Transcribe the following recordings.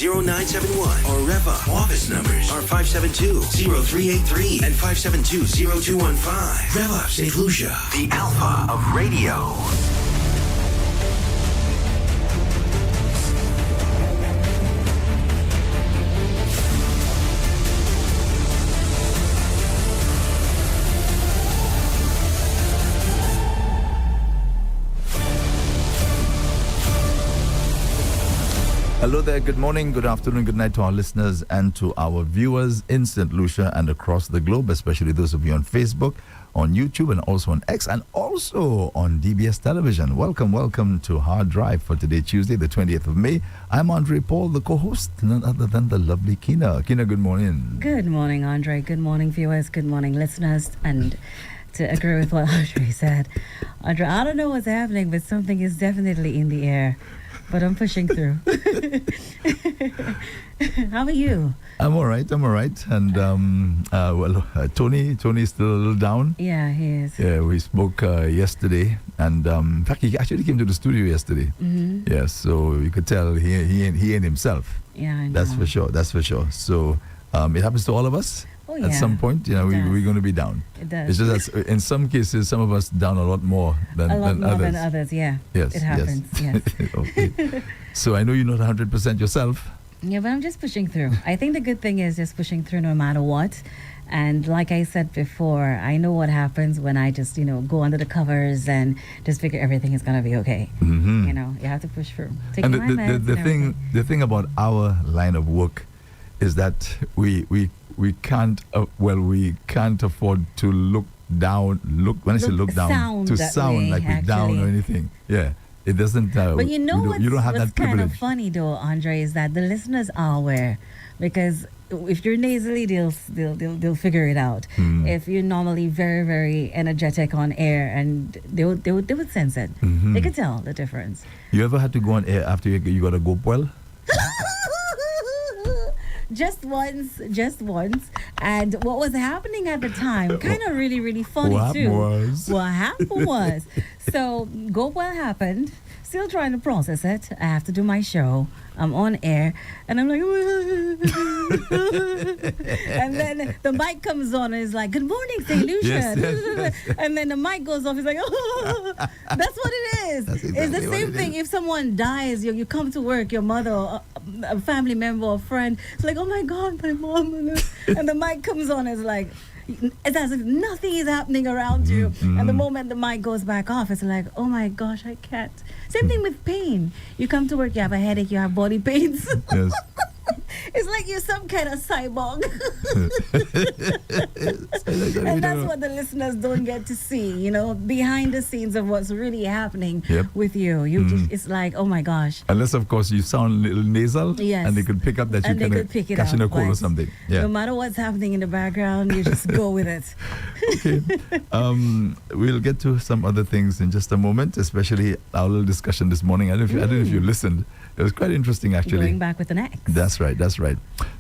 0971. Our Rev-Up office numbers are 572-0383 and 572-0215. Rev-Up St. Lucia, the alpha of radio. Hello there, good morning, good afternoon, good night to our listeners and to our viewers in St. Lucia and across the globe, especially those of you on Facebook, on YouTube, and also on X, and also on DBS Television. Welcome to Hard Drive for today, Tuesday, the 20th of May. I'm Andre Paul, the co-host, none other than the lovely Keena. Keena, good morning. Good morning, Andre. Good morning, viewers. Good morning, listeners. And to agree with what Andre said, Andre, I don't know what's happening, but something is definitely in the air. But I'm pushing through. How are you? I'm all right. And, Tony's still a little down. Yeah, he is. Yeah, we spoke yesterday. And, in fact, he actually came to the studio yesterday. Mm-hmm. Yeah, so you could tell he ain't himself. Yeah, I know. That's for sure. So, it happens to all of us. Oh, yeah. At some point, we're going to be down. It does. It's just that in some cases, some of us down a lot more than others, yeah. Yes. It happens, yes. Okay. So I know you're not 100% yourself. Yeah, but I'm just pushing through. I think the good thing is just pushing through no matter what. And like I said before, I know what happens when I just, go under the covers and just figure everything is going to be okay. Mm-hmm. You have to push through. And the thing about our line of work is that we can't afford to look down. When I say look down, to sound like we're down or anything. Yeah, it doesn't. But you don't have that kind privilege. of funny though, Andre, is that the listeners are aware, because if you're nasally, they'll figure it out. If you're normally very, very energetic on air, and they would sense it. Mm-hmm. They could tell the difference. You ever had to go on air after you got a go well? Just once. And what was happening at the time, kind of really, really funny what too. What happened was, so Go Well happened, still trying to process it. I have to do my show. I'm on air, and I'm like, and then the mic comes on, and it's like, "Good morning, St. Lucia." Yes. And then the mic goes off. It's like, that's what it is. That's exactly it's the same thing. If someone dies, you come to work, your mother, a family member, or friend. It's like, oh my God, my mom, and the mic comes on. It's like, it's as if nothing is happening around you. Mm-hmm. And the moment the mic goes back off, it's like, oh my gosh, I can't. Same thing with pain. You come to work, you have a headache, you have body pains. Yes. It's like you're some kind of cyborg. And that's what the listeners don't get to see, behind the scenes of what's really happening with you. It's like, oh my gosh. Unless, of course, you sound a little nasal, yes. and they could pick up that you're kind of catching a cold or something. Yeah. No matter what's happening in the background, you just go with it. Okay. We'll get to some other things in just a moment, especially our little discussion this morning. I don't know if you listened. It was quite interesting, actually. Going back with an X. That's right.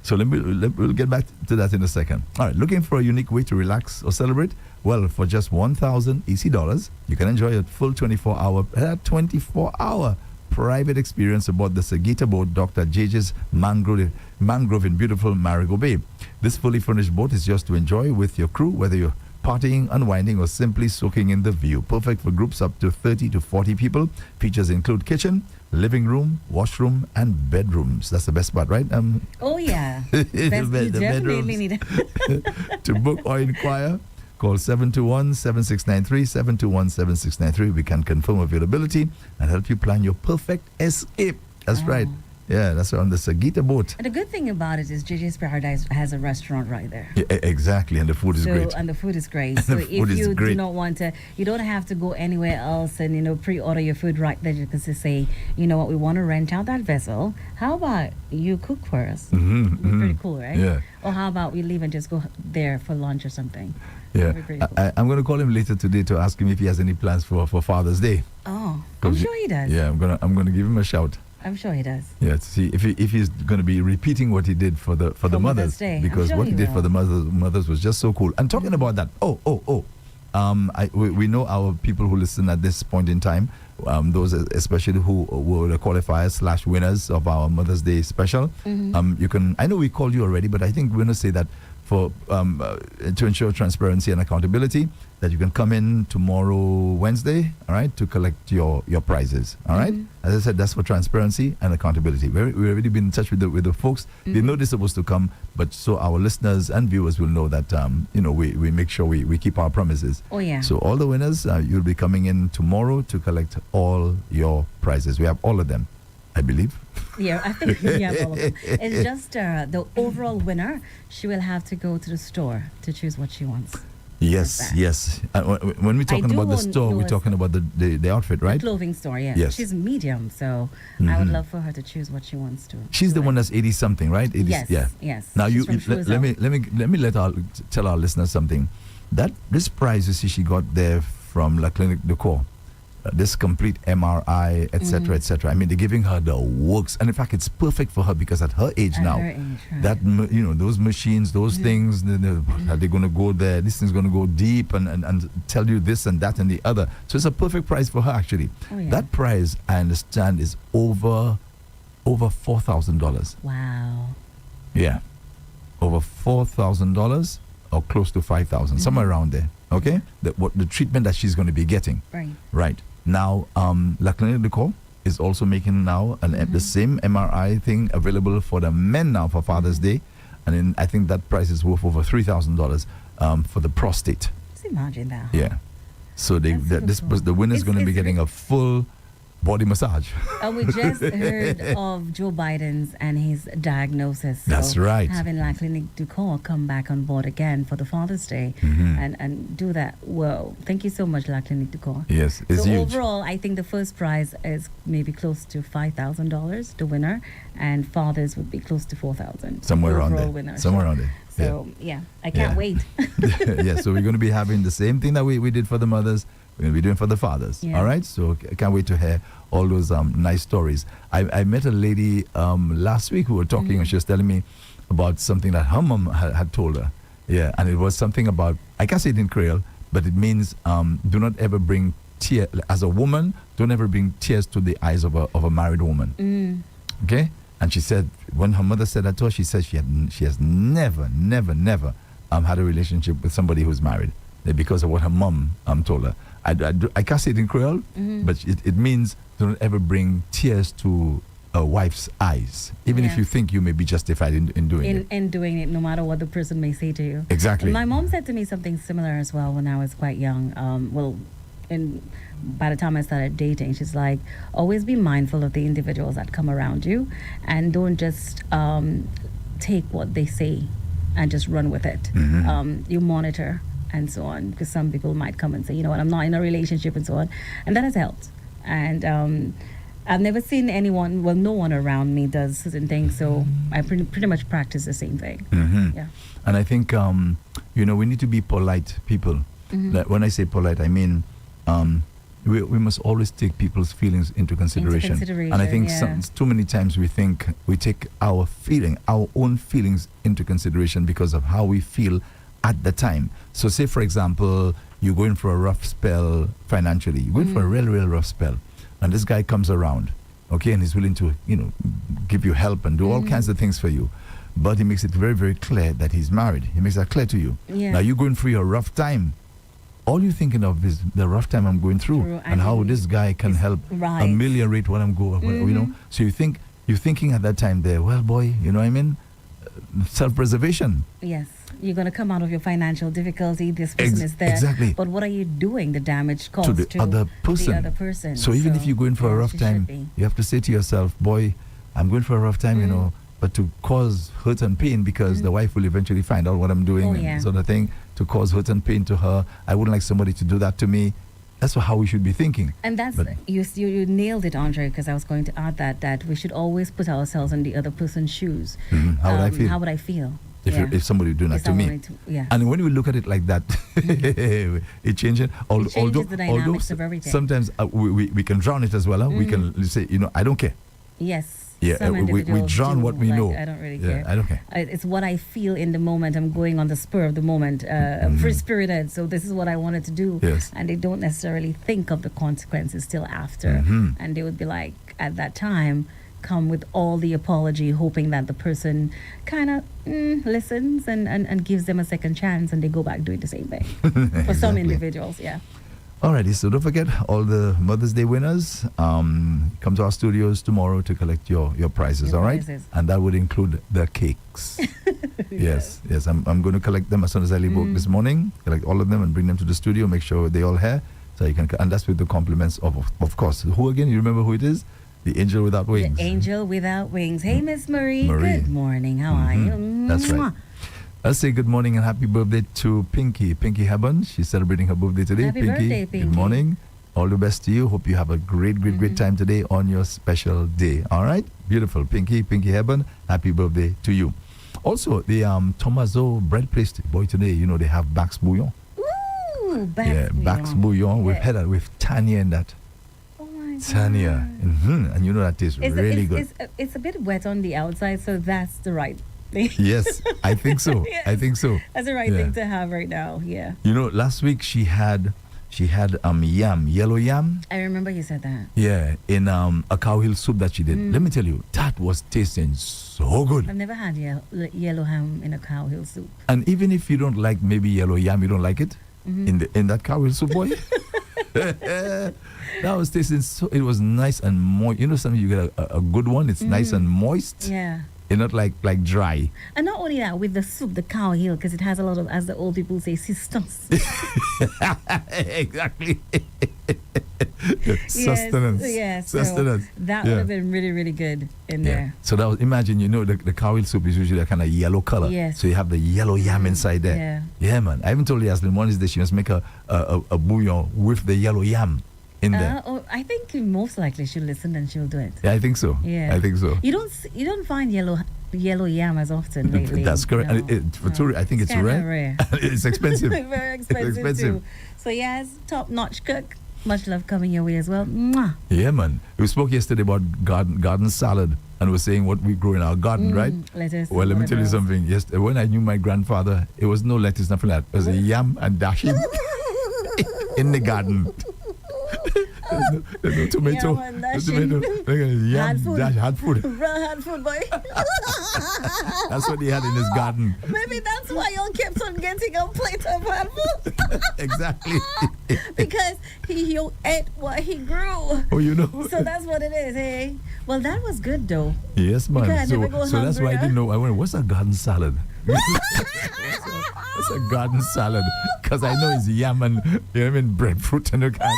So we'll get back to that in a second. All right, looking for a unique way to relax or celebrate? Well, for just 1,000 EC dollars, you can enjoy a full 24-hour private experience aboard the Sagitta boat, Dr. JJ's Mangrove in beautiful Marigo Bay. This fully furnished boat is yours to enjoy with your crew, whether you're partying, unwinding, or simply soaking in the view. Perfect for groups up to 30 to 40 people. Features include kitchen, living room, washroom, and bedrooms. That's the best part, right? Oh, yeah. You definitely need it. To book or inquire, call 721-7693, 721-7693. We can confirm availability and help you plan your perfect escape. That's right. Yeah, that's on the Sagitta boat. And the good thing about it is JJ's Paradise has a restaurant right there. Yeah, exactly, and the food is great. And the food is great. So if you do not want to, you don't have to go anywhere else and, pre-order your food right there. You can just say, you know what, we want to rent out that vessel. How about you cook for us? Mm-hmm, Pretty cool, right? Yeah. Or how about we leave and just go there for lunch or something? Yeah. Cool. I'm going to call him later today to ask him if he has any plans for Father's Day. Oh, I'm sure he does. Yeah, I'm gonna give him a shout. I'm sure he does. Yeah, to see if he's going to be repeating what he did for the mothers, Day. because sure what he did will. for the mothers was just so cool. And talking about that, We know our people who listen at this point in time, those especially who were the qualifiers / winners of our Mother's Day special. You can. I know we called you already, but I think we're going to say that for to ensure transparency and accountability, that you can come in tomorrow, Wednesday, all right, to collect your prizes, all right? As I said, that's for transparency and accountability. We've already been in touch with the folks. They know they're supposed to come, but so our listeners and viewers will know that, we make sure we keep our promises. Oh, yeah. So all the winners, you'll be coming in tomorrow to collect all your prizes. We have all of them, I believe. Yeah, I think we have all of them. It's just the overall winner, she will have to go to the store to choose what she wants. Yes. When we're talking about the store, we're talking about the outfit, right? The clothing store, yeah. Yes. She's medium, so I would love for her to choose what she wants to. She's the one that's 80 something, right? 80, yes. Yeah. Yes. Now let me tell our listeners something. That this prize you see she got there from La Clinique de Corps. This complete MRI, etc., etc. I mean, they're giving her the works, and in fact, it's perfect for her because at her age now, right. that those machines, those things, are they going to go there? This thing's going to go deep and tell you this and that and the other. So it's a perfect prize for her actually. Oh, yeah. That prize, I understand, is over $4,000. Wow. Yeah, over $4,000 or close to 5,000, somewhere around there. Okay, the treatment that she's going to be getting. Right. Now, La Clinique de Corps is also making now the same MRI thing available for the men now for Father's Day, and then I think that price is worth over $3,000 for the prostate. Just imagine that. Yeah. So the winner is going to be getting a full body massage. We just heard of Joe Biden's and his diagnosis. So that's right. Having La Clinique du Corps come back on board again for the Father's Day and do that. Whoa. Thank you so much, La Clinique du Corps. Yes, it's so huge. Overall, I think the first prize is maybe close to $5,000, the winner, and Father's would be close to $4,000. Somewhere around there. Winner. Somewhere around there. So, I can't wait. Yeah, so we're going to be having the same thing that we did for the mothers. We're going to be doing for the fathers. Yeah. All right? So I can't wait to hear all those nice stories. I met a lady last week who were talking, and she was telling me about something that her mom had told her. Yeah, and it was something about, I can't say it in Creole, but it means do not ever bring tears, as a woman, don't ever bring tears to the eyes of a married woman. Okay? And she said, when her mother said that to her, she said she has never had a relationship with somebody who's married because of what her mom told her. I can't say it in Creole, but it means don't ever bring tears to a wife's eyes, even if you think you may be justified in doing it. In doing it, no matter what the person may say to you. Exactly. And my mom said to me something similar as well when I was quite young. By the time I started dating, she's like, always be mindful of the individuals that come around you, and don't just take what they say and just run with it. You monitor and so on, because some people might come and say, you know what, I'm not in a relationship and so on, and that has helped. And I've never seen anyone, well, no one around me does certain things, so I pretty much practice the same thing. Yeah. And I think we need to be polite people. Like, when I say polite, I mean we must always take people's feelings into consideration. And I think too many times we think we take our own feelings into consideration because of how we feel at the time. So say, for example, you're going for a rough spell financially. You're going for a real rough spell. And this guy comes around, okay, and he's willing to, give you help and do all kinds of things for you. But he makes it very, very clear that he's married. He makes that clear to you. Yeah. Now you're going through your rough time. All you're thinking of is the rough time I'm going through and how this guy can help ameliorate what I'm going, So you're thinking at that time there, well, boy, you know what I mean? Self-preservation. Yes. You're going to come out of your financial difficulty. This person is there. Exactly. But what are you doing? The damage caused to the other person. So even if you're going for a rough time, you have to say to yourself, boy, I'm going for a rough time, but to cause hurt and pain, because the wife will eventually find out what I'm doing and sort of thing, to cause hurt and pain to her. I wouldn't like somebody to do that to me. That's how we should be thinking. And that's, you nailed it, Andre, because I was going to add that we should always put ourselves in the other person's shoes. How would I feel? How would I feel? If somebody doing that to me. And when we look at it like that, it changes. Although the dynamics of everything. Sometimes we can drown it as well. We can say, I don't care. Yes. Yeah, Some we individuals drown do, what we like, know. I don't really Yeah, care. I don't care. It's what I feel in the moment. I'm going on the spur of the moment. I'm free-spirited, so this is what I wanted to do. Yes. And they don't necessarily think of the consequences till after. And they would be like, at that time, come with all the apology, hoping that the person kind of listens and gives them a second chance, and they go back doing the same thing. For some individuals, yeah. Alrighty, so don't forget all the Mother's Day winners. Come to our studios tomorrow to collect your prizes, Your all right? prizes. And that would include the cakes. Yes. I'm going to collect them as soon as I leave work this morning. Collect all of them and bring them to the studio. Make sure they all here, so you can. And that's with the compliments of course. Who again? You remember who it is? The angel without wings. The angel without wings. Hey, Miss Marie. Marie. Good morning. How are you? That's right. Mwah. Let's say good morning and happy birthday to Pinky Hebben. She's celebrating her birthday today. Happy birthday, Pinky. Good morning. All the best to you. Hope you have a great time today on your special day. All right? Beautiful. Pinky Hebben. Happy birthday to you. Also, the Tommaso bread place boy today, you know, they have Bax Bouillon. Ooh, Bax Bouillon. We've Yeah. had that with Tanya and that. Oh my Tanya. God. And you know that tastes really good. It's a bit wet on the outside, so that's the right thing. Yes, I think so. Yes. I think so. That's the right Yeah. thing to have right now. Yeah. You know, last week she had yellow yam. I remember you said that. Yeah, in a cow hill soup that she did. Let me tell you, that was tasting so good. I've never had yellow ham in a cow hill soup. And even if you don't like maybe yellow yam, you don't like it in that cow hill soup, boy. That was tasting so. It was nice and moist. You know, something you get a good one. It's nice and moist. Yeah. It's not like dry. And not only that, with the soup, the cow hill, because it has a lot of, as the old people say, sisters. Exactly. Sustenance. Yes. Sustenance. So that Yeah. would have been really, really good in there. So that was, imagine, you know, the cow hill soup is usually a kind of yellow color. Yes. So you have the yellow yam inside there. Yeah. Yeah, man. I even told Yaslin one is that she must make a bouillon with the yellow yam in there. I think most likely she'll listen and she'll do it. Yeah, I think so. Yeah. I think so. You don't find yellow yam as often lately. That's correct. No, And for no. tourists, I think it's kinda rare. It's expensive. Very expensive, too. So yes, top-notch cook. Much love coming your way as well. Mwah. Yeah, man. We spoke yesterday about garden salad and we're saying what we grow in our garden, right? Lettuce. Well, let me tell you whatever else. something. Yes, when I knew my grandfather, it was no lettuce, nothing like that. It was a yam and dashing in the garden. No tomato. Yam and No dashing. tomato. Yam, Hard food. hard food. Hard food, boy. That's what he had in his garden. Maybe that's why y'all kept on getting a plate of hard food. Exactly. Because he ate what he grew. Oh, you know. So that's what it is, hey? Well, that was good, though. Yes, man. Because I never go So that's why I hungry, didn't know. I went, what's a garden salad? What's a garden salad? Because I know it's yam and, you know what I mean, breadfruit and all kinds.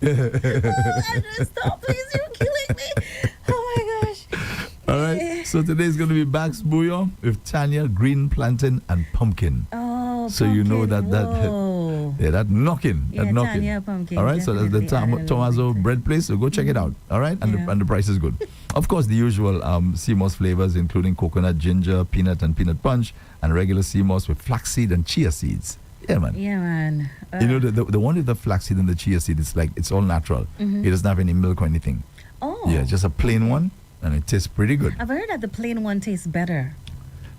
Andrew, stop, please. You're killing me. Oh, my gosh. All right. So today's going to be Bax Bouillon with Tanya, green plantain, and pumpkin. Oh, So you know pumpkin, that whoa. yeah, that knocking. Yeah, That knocking. Tanya, pumpkin, All right. So that's the definitely added a Tommaso little bit. bread place. So go check it out. All right. And, Yeah. the price is good. Of course, the usual sea moss flavors, including coconut, ginger, peanut, and peanut punch, and regular sea moss with flaxseed and chia seeds. Yeah, man. Yeah, man. You know, the one with the flaxseed and the chia seed, it's all natural. It doesn't have any milk or anything. Oh. Yeah, just a plain one, and it tastes pretty good. I've heard that the plain one tastes better.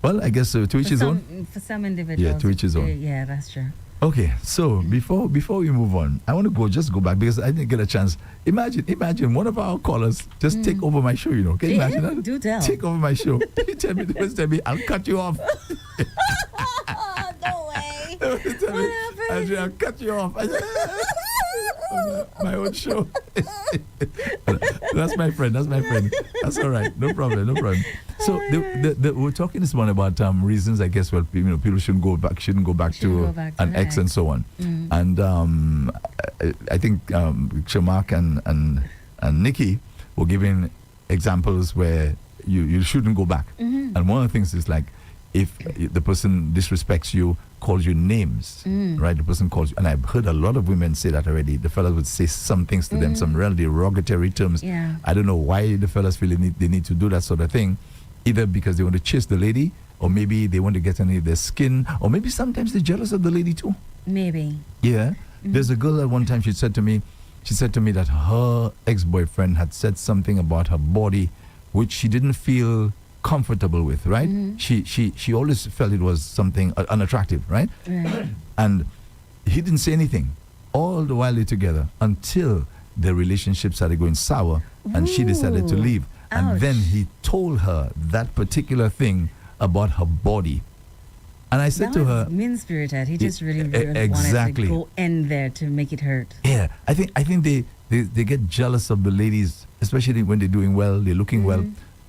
Well, I guess to each his own. For some individuals. to each his own. Yeah, that's true. Okay, so before we move on, I want to go back because I didn't get a chance. Imagine one of our callers just take over my show. You know, can you imagine that? Do tell. Take over my show. You tell me, I'll cut you off. Oh, no way. Tell me, What happened? I'll cut you off. My own show. That's my friend. That's all right. No problem. So we're talking this morning about reasons, I guess, well, people shouldn't go back to an ex and so on. And I think Shamak and Nikki were giving examples where you shouldn't go back. And one of the things is like, if the person disrespects you, calls you names, right? The person calls you, and I've heard a lot of women say that already. The fellas would say some things to them, some real derogatory terms. Yeah. I don't know why the fellas feel they need to do that sort of thing, either because they want to chase the lady, or maybe they want to get under their skin, or maybe sometimes they're jealous of the lady too. Maybe. Yeah. There's a girl at one time, she said to me, she said to me that her ex-boyfriend had said something about her body which she didn't feel comfortable with, right? She always felt it was something unattractive, right? Right. And he didn't say anything all the while they're together until the relationship started going sour and she decided to Ooh. leave. And Ouch. then he told her that particular thing about her body. And I said That to was her, mean-spirited. He just really, really exactly. wanted to go in there to make it hurt. yeah, I think they get jealous of the ladies, especially when they're doing well, they're looking well,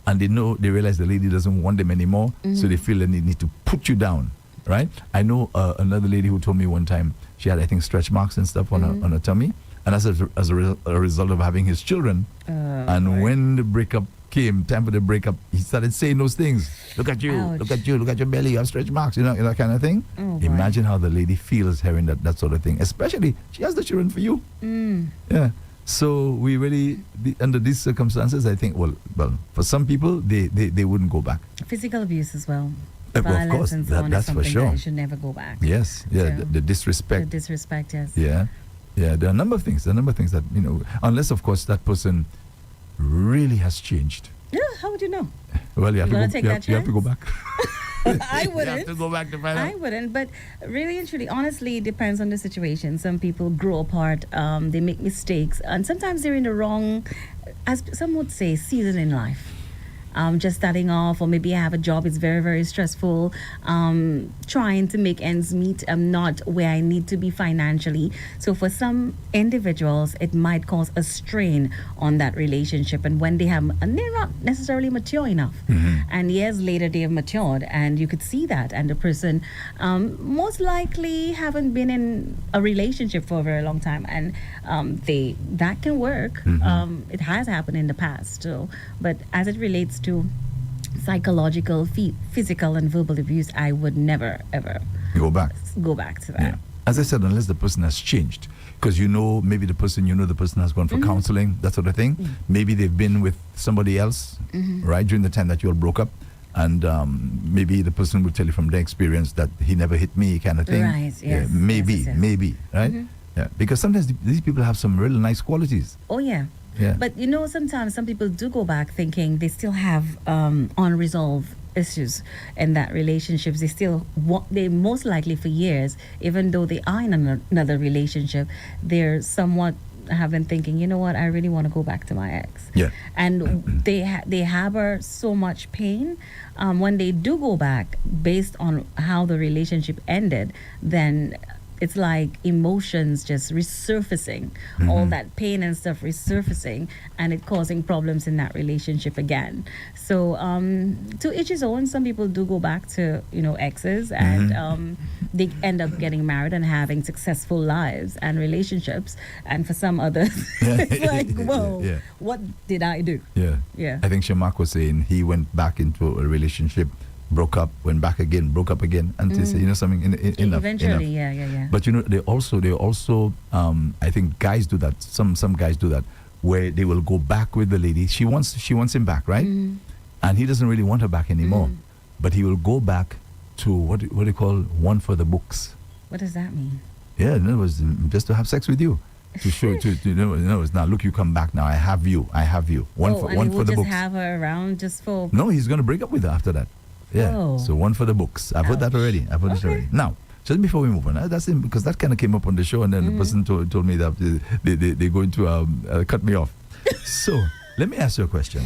and they realize the lady doesn't want them anymore, so they feel that they need to put you down, right? I know another lady who told me one time she had, I think, stretch marks and stuff on her tummy, and that's a result of having his children. And when the breakup came, time for the breakup, he started saying those things. Look at you, Ouch. look at you, look at your belly, you have stretch marks, you know that kind of thing. Oh, boy. Imagine how the lady feels hearing that sort of thing, especially she has the children for you. Yeah. So we really, under these circumstances, I think, well, for some people, they wouldn't go back. Physical abuse as well. Of Violence course, and so on is that's for something sure. that you should never go back. Yes, yeah, So, the disrespect. The disrespect, yes. Yeah, yeah. There are a number of things. that unless of course that person really has changed. Yeah, how would you know? Well, you have, You to gonna go, take you, that have, you have to go back. I You wouldn't. have to go back to find I out. wouldn't, but really and truly, honestly, it depends on the situation. Some people grow apart, they make mistakes, and sometimes they're in the wrong, as some would say, season in life. Just starting off, or maybe I have a job, it's very, very stressful, trying to make ends meet. I'm not where I need to be financially. So for some individuals, it might cause a strain on that relationship. And when they have, and they're not necessarily mature enough. And years later, they have matured, and you could see that. And the person most likely haven't been in a relationship for a very long time. And that can work. It has happened in the past too. But as it relates to psychological, physical, and verbal abuse, I would never, ever Go back. go back to that. Yeah. As I said, unless the person has changed, because maybe the person has gone for counseling, that sort of thing. Maybe they've been with somebody else, right, during the time that you all broke up, and maybe the person will tell you from their experience that he never hit me, kind of thing. Right, yes, Yeah, maybe, yes. maybe, right? Yeah, because sometimes these people have some really nice qualities. Oh, yeah. Yeah. But sometimes some people do go back thinking they still have unresolved issues in that relationships. They most likely for years, even though they are in another relationship, they're somewhat have been thinking, you know what, I really want to go back to my ex. Yeah. And they harbor so much pain. When they do go back, based on how the relationship ended, then it's like emotions just resurfacing, all that pain and stuff resurfacing, and it causing problems in that relationship again. So to each his own. Some people do go back to exes, and they end up getting married and having successful lives and relationships. And for some others, it's like, whoa, Yeah. what did I do? Yeah. Yeah. I think Shamak was saying he went back into a relationship, broke up, went back again, broke up again, and they say, something enough. Eventually, enough. yeah. But they also I think guys do that. Some guys do that, where they will go back with the lady. She wants him back, right? And he doesn't really want her back anymore. But he will go back to what do you call one for the books. What does that mean? Yeah, in other words, just to have sex with you. To show it's now look, you come back now. I have you. One for we'll the just books. have her around just for. No, he's going to break up with her after that. Yeah. Oh. So one for the books. I've heard that Ouch. already. I've heard it already. Now, just before we move on, that's it, because that kind of came up on the show, and then the person told me that they're going to cut me off. So let me ask you a question.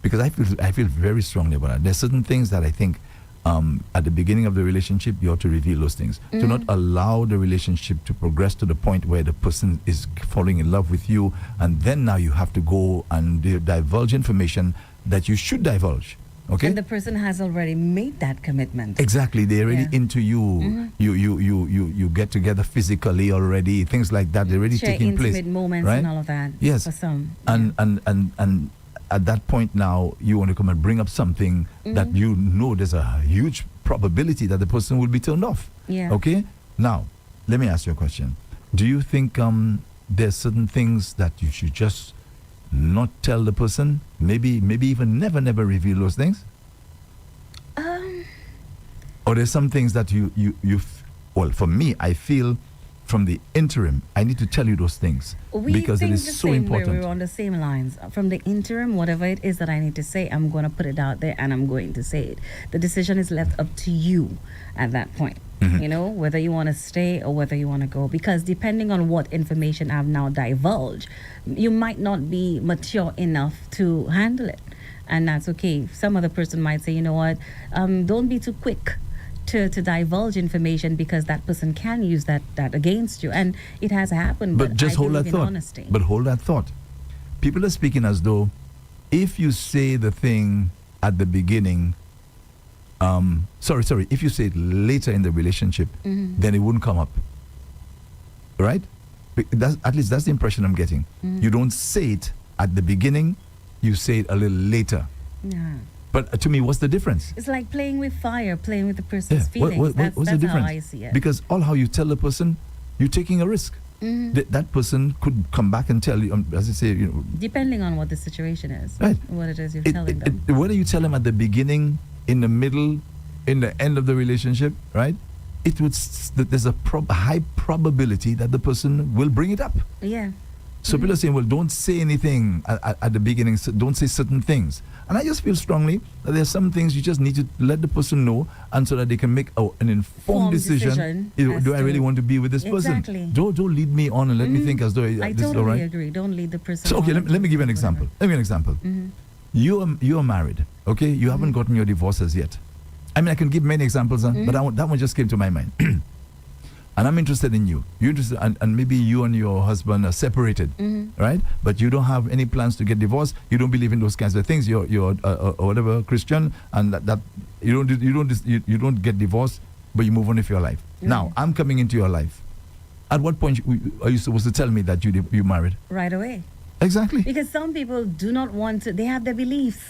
Because I feel very strongly about it. There's certain things that I think at the beginning of the relationship, you ought to reveal those things. Do not allow the relationship to progress to the point where the person is falling in love with you, and then now you have to go and divulge information that you should divulge. Okay? And the person has already made that commitment. Exactly. They're already into you. You get together physically already. Things like that. They're already Share taking place. intimate moments right? and all of that. Yes. For some. And at that point now, you want to come and bring up something that there's a huge probability that the person will be turned off. Yeah. Okay? Now, let me ask you a question. Do you think there's certain things that you should just not tell the person? Maybe even never reveal those things? Or there's some things that well, for me, I feel from the interim, I need to tell you those things We because it think is the so same way. important. We're on the same lines. From the interim, whatever it is that I need to say, I'm going to put it out there and I'm going to say it. The decision is left up to you at that point. You know, whether you want to stay or whether you want to go. Because depending on what information I've now divulged, you might not be mature enough to handle it. And that's okay. Some other person might say, you know what, don't be too quick to divulge information because that person can use that against you. And it has happened. But just I hold that believe in thought. honesty. But hold that thought. People are speaking as though if you say the thing at the beginning, if you say it later in the relationship, then it wouldn't come up. Right? At least that's the impression I'm getting. You don't say it at the beginning, you say it a little later. Yeah. But to me, what's the difference? It's like playing with fire, playing with the person's feelings. What's the that's difference? how I see it. Because all how you tell the person, you're taking a risk. That person could come back and tell you, as I say, you know, depending on what the situation is, right, what it is you're telling them. Whether you tell them at the beginning, in the middle, in the end of the relationship, right? It would there's a high probability that the person will bring it up. Yeah. So people are saying, well, don't say anything at the beginning. Don't say certain things. And I just feel strongly that there's some things you just need to let the person know, and so that they can make an informed decision. Do I really want to be with this person? Exactly. Don't lead me on and let me think as though I this is all totally right. agree. Don't lead the person. So okay, on. let me give you an example. Let me give you an example. You are married, okay? You haven't gotten your divorces yet. I mean, I can give many examples, but that one just came to my mind. And I'm interested in you. You're interested, and maybe you and your husband are separated, right? But you don't have any plans to get divorced. You don't believe in those kinds of things. You're whatever Christian, and that you don't get divorced, but you move on with your life. Now I'm coming into your life. At what point are you supposed to tell me that you married? Right away. Exactly. Because some people do not want to. They have their beliefs.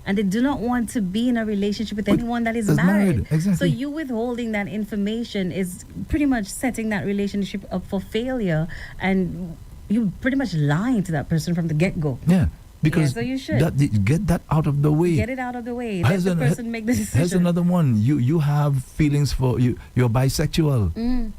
And they do not want to be in a relationship with anyone that is married. Exactly. So you withholding that information is pretty much setting that relationship up for failure, and you pretty much lying to that person from the get-go. Yeah, because so you should get that out of the way. Get it out of the way. Let the person make the decision. Here's another one. You have feelings for you. You're bisexual. Don't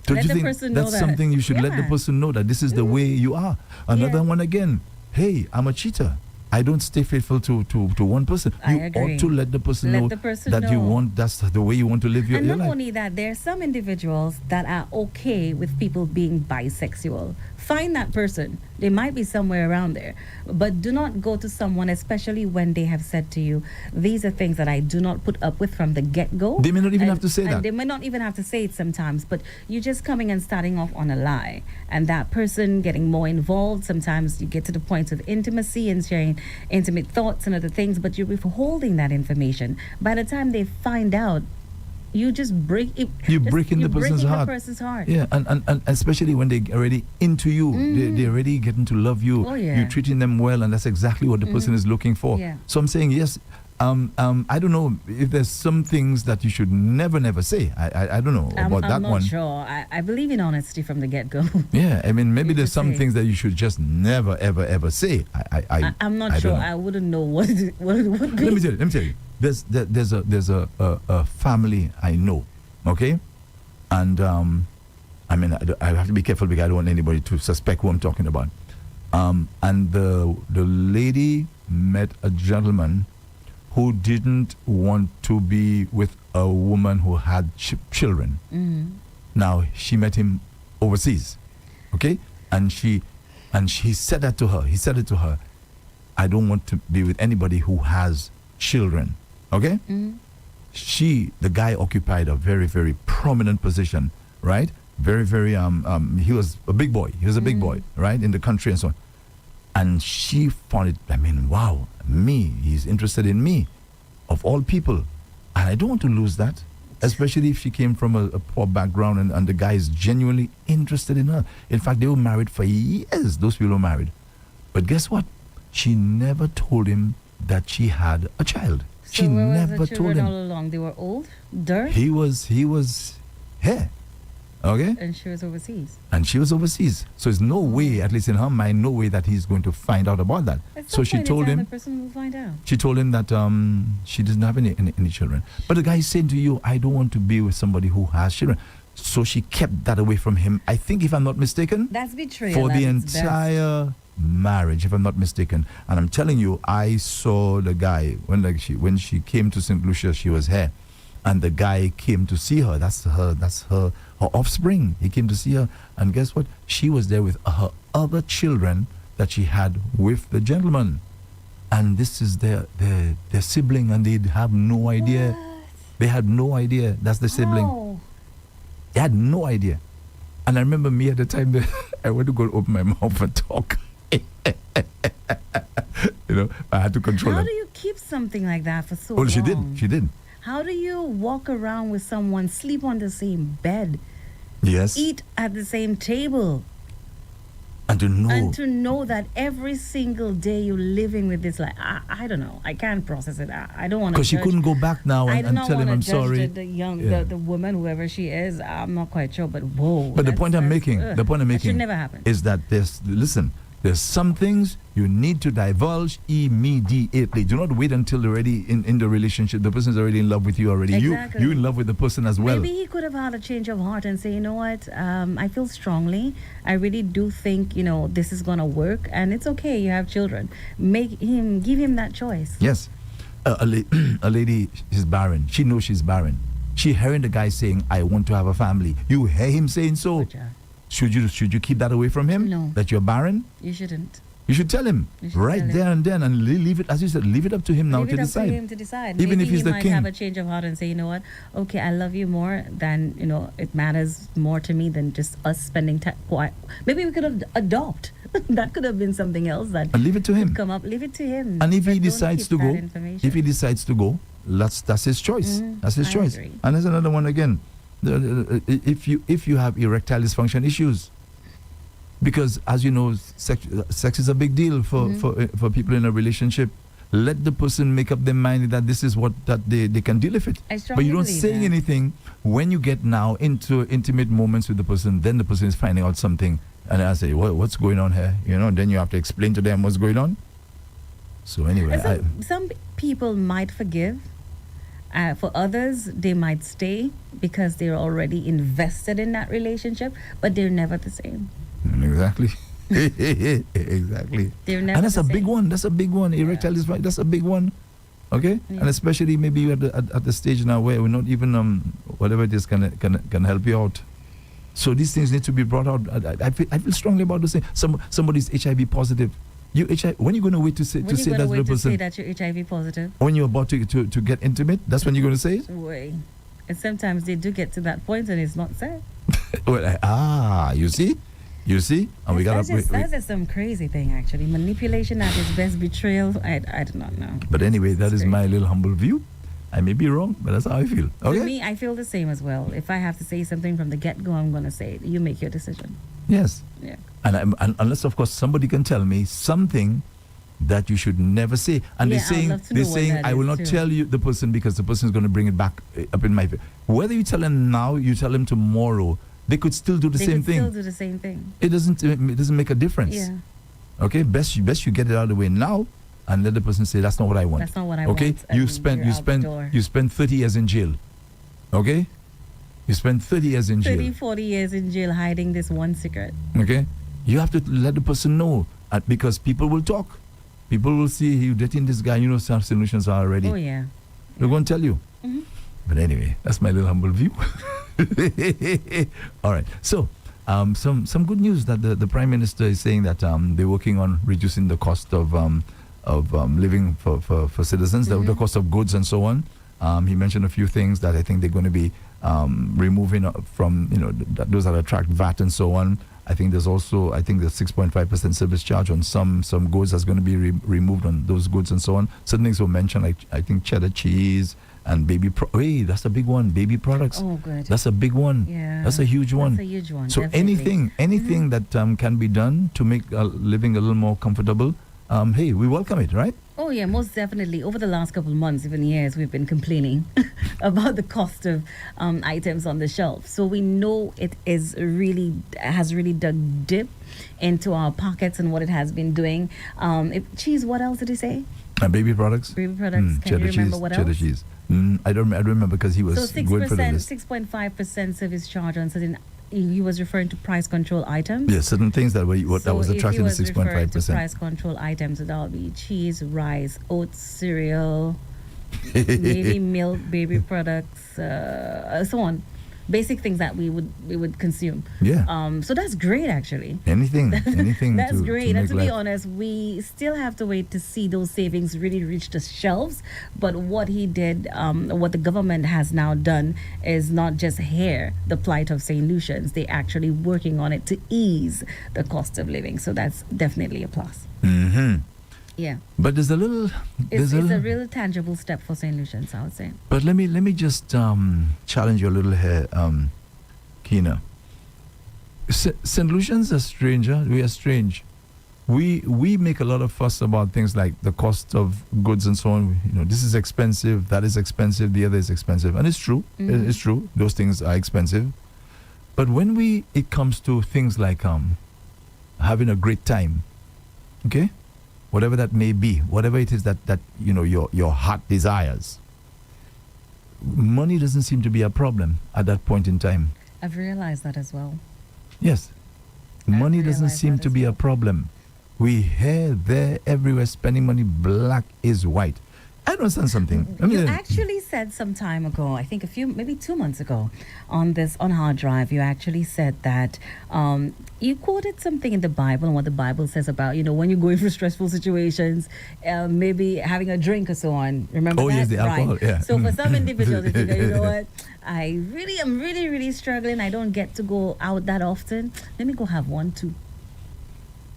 Let you the think person know that's that. something you should let the person know, that this is the way you are? Another one again. Hey, I'm a cheater. I don't stay faithful to one person. I You agree. ought to let the person Let know the person that you know. want, that's the way you want to live your And life. not only that, there are some individuals that are okay with people being bisexual. Find that person. They might be somewhere around there. But do not go to someone, especially when they have said to you, these are things that I do not put up with from the get-go. They may not even have to say that. They may not even have to say it sometimes, but you're just coming and starting off on a lie. And that person getting more involved, sometimes you get to the point of intimacy and sharing intimate thoughts and other things, but you're withholding that information. By the time they find out, you just break it. You're breaking the person's heart. Yeah, and especially when they're already into you, they're already getting to love you. Oh, yeah. You're treating them well, and that's exactly what the person is looking for. Yeah. So I'm saying yes. I don't know if there's some things that you should never say. I don't know about that I'm not one. sure. I believe in honesty from the get-go. Yeah, I mean, maybe You there's should some say. things that you should just never ever say. I'm not I sure. don't know. I wouldn't know what it would be. Let me tell you. There's a family I know, okay, and I mean I have to be careful because I don't want anybody to suspect who I'm talking about. And the lady met a gentleman who didn't want to be with a woman who had children. Now she met him overseas, okay, and he said that to her. He said it to her. I don't want to be with anybody who has children. Okay? The guy occupied a very, very prominent position, right? Very, very, he was a big boy. He was a big boy, right? In the country and so on. And she found it, I mean, wow, he's interested in me, of all people. And I don't want to lose that, especially if she came from a poor background and the guy is genuinely interested in her. In fact, they were married for years. Those people were married. But guess what? She never told him that she had a child. So She where was never the told children him. all along? They were old, dirt, He was here. Okay? and she was overseas. And she was overseas. So there's no way, at least in her mind, no way that he's going to find out about that. At So some she point in told time, him, the person will find out. she told him that she doesn't have any children. But the guy is saying to you, I don't want to be with somebody who has children. So she kept that away from him. I think, if I'm not mistaken, That's betrayal. for the at its best. entire marriage, if I'm not mistaken. And I'm telling you, I saw the guy when she came to St. Lucia. She was here, and the guy came to see her. That's her offspring. He came to see her, and guess what? She was there with her other children that she had with the gentleman, and this is their sibling, and they have no idea. What? They had no idea that's the sibling. Oh. They had no idea. And I remember me at the time that I went to go open my mouth and talk. I had to control How it. do you keep something like that for so Well, long? she did. How do you walk around with someone, sleep on the same bed, Yes. eat at the same table, And to know. and to know that every single day you're living with this? Like, I don't know. I can't process it. I don't want to. Because she couldn't go back now I and, do and not tell him, wanna I'm judge sorry. the woman, whoever she is. I'm not quite sure, but whoa. But the point I'm making, that should never happen. is that there's some things you need to divulge immediately. Do not wait until they're already in the relationship. The person's already in love with you already. Exactly. You in love with the person as well. Maybe he could have had a change of heart and say, you know what, I feel strongly. I really do think, this is going to work. And it's okay. You have children. Give him that choice. Yes. A lady is barren. She knows she's barren. She hearing the guy saying, I want to have a family. You hear him saying so. Good job. Should you keep that away from him? No. That you're barren? You shouldn't. You should tell him You should right tell him. there and then, and leave it, as you said, leave it up to him now Leave to it up decide. to him to decide. Even Maybe if he's he the might king. have a change of heart and say, you know what, okay, I love you more than, it matters more to me than just us spending time. Maybe we could have adopt. That could have been something else that And leave it to him. could come up. Leave it to him. And if But he don't decides keep to that go, information. if he decides to go, that's his choice. That's his I choice. agree. And there's another one again. If you have erectile dysfunction issues, because as you know, sex is a big deal for people in a relationship. Let the person make up their mind that this is what that they can deal with it. I But strongly you don't believe say that. anything when you get now into intimate moments with the person. Then the person is finding out something, and I say, what's going on here? Then you have to explain to them what's going on. So anyway, Some people might forgive. For others, they might stay because they're already invested in that relationship, but they're never the same. Exactly. Exactly. They're never And that's the a big same. one. That's a big one. Erectile dysfunction. That's a big one. Okay. Yeah. And especially maybe you're at the stage now where we're not even whatever it is can help you out. So these things need to be brought out. I feel strongly about this thing. Somebody's HIV positive. You HIV. When you going to wait to say that to the person? Say that you're HIV positive? When you're about to get intimate, that's when you're going to say it. Way. And sometimes they do get to that point and it's not said. Well, you see, and we got That's just some crazy thing, actually. Manipulation at its best, betrayal. I do not know. But anyway, that is It's my little humble view. I may be wrong, but that's how I feel. Okay. For me, I feel the same as well. If I have to say something from the get-go, I'm going to say it. You make your decision. Yes. Yeah. And unless, of course, somebody can tell me something that you should never say. And Yeah, they're I'd love to they're know what saying that I will is not too. tell you the person because the person is going to bring it back up in my face. Whether you tell them now, you tell them tomorrow, they could still do the They same could thing. still do the same thing. It doesn't make a difference. Yeah. Okay, best you get it out of the way now, and let the person say that's not what I want. That's not what I okay? want. You and spend you're out the door. you spend 30 years in jail. Okay? You spend 30 years in jail. 30, 40 years in jail hiding this one secret. Okay? You have to let the person know because people will talk. People will see you dating this guy. You know, some solutions are already. Oh, yeah. They're going to tell you. Mm-hmm. But anyway, that's my little humble view. All right. So, some good news that the Prime Minister is saying that they're working on reducing the cost of living for citizens, the cost of goods and so on. He mentioned a few things that I think they're going to be removing from, those that attract VAT and so on. I think there's also, the 6.5% service charge on some goods that's going to be removed on those goods and so on. Certain things were mentioned, like I think cheddar cheese and hey, that's a big one. Baby products. Oh, good. That's a big one. Yeah. That's a huge one. That's a huge one. So definitely. anything that can be done to make living a little more comfortable, hey, we welcome it, right? Oh, yeah, most definitely. Over the last couple of months, even years, we've been complaining about the cost of items on the shelf. So we know it has really dug deep into our pockets and what it has been doing. Cheese, what else did he say? And baby products? Baby products. Can cheddar you remember cheese, what cheddar else? cheese. I don't remember because he was So going for the 6%, list. 6.5% service charge on certain. He was referring to price control items. Yes, certain things that were that was if attracting he the was referring to 6.5%. price control items, that'll be cheese, rice, oats, cereal, maybe milk, baby products, so on. Basic things that we would consume. Yeah. So that's great, actually. Anything. That's to, great. To And make to be life. honest, we still have to wait to see those savings really reach the shelves. But what he did, what the government has now done, is not just hear the plight of St. Lucians. They're actually working on it to ease the cost of living. So that's definitely a plus. Mm-hmm. Yeah. But there's a little. It's a real tangible step for St. Lucians, I would say. But let me just challenge you a little here, Keena. St. Lucians are stranger. We are strange. We make a lot of fuss about things like the cost of goods and so on. You know, this is expensive, that is expensive, the other is expensive, and it's true. Mm-hmm. It's true. Those things are expensive. But when it comes to things like having a great time, okay, whatever that may be, whatever it is that you know your heart desires, money doesn't seem to be a problem at that point in time. I've realized that as well. Yes, money doesn't realized seem that to as be a well. problem. We here, there, everywhere, spending money. Black is white. I don't understand something. You actually said some time ago, I think maybe 2 months ago, on Hard Drive, you actually said that you quoted something in the Bible and what the Bible says about, when you're going through stressful situations, maybe having a drink or so on. Remember Oh, that? yes, the alcohol, right. yeah. So for some individuals, they think, you know what, I'm really, really struggling. I don't get to go out that often. Let me go have one, too.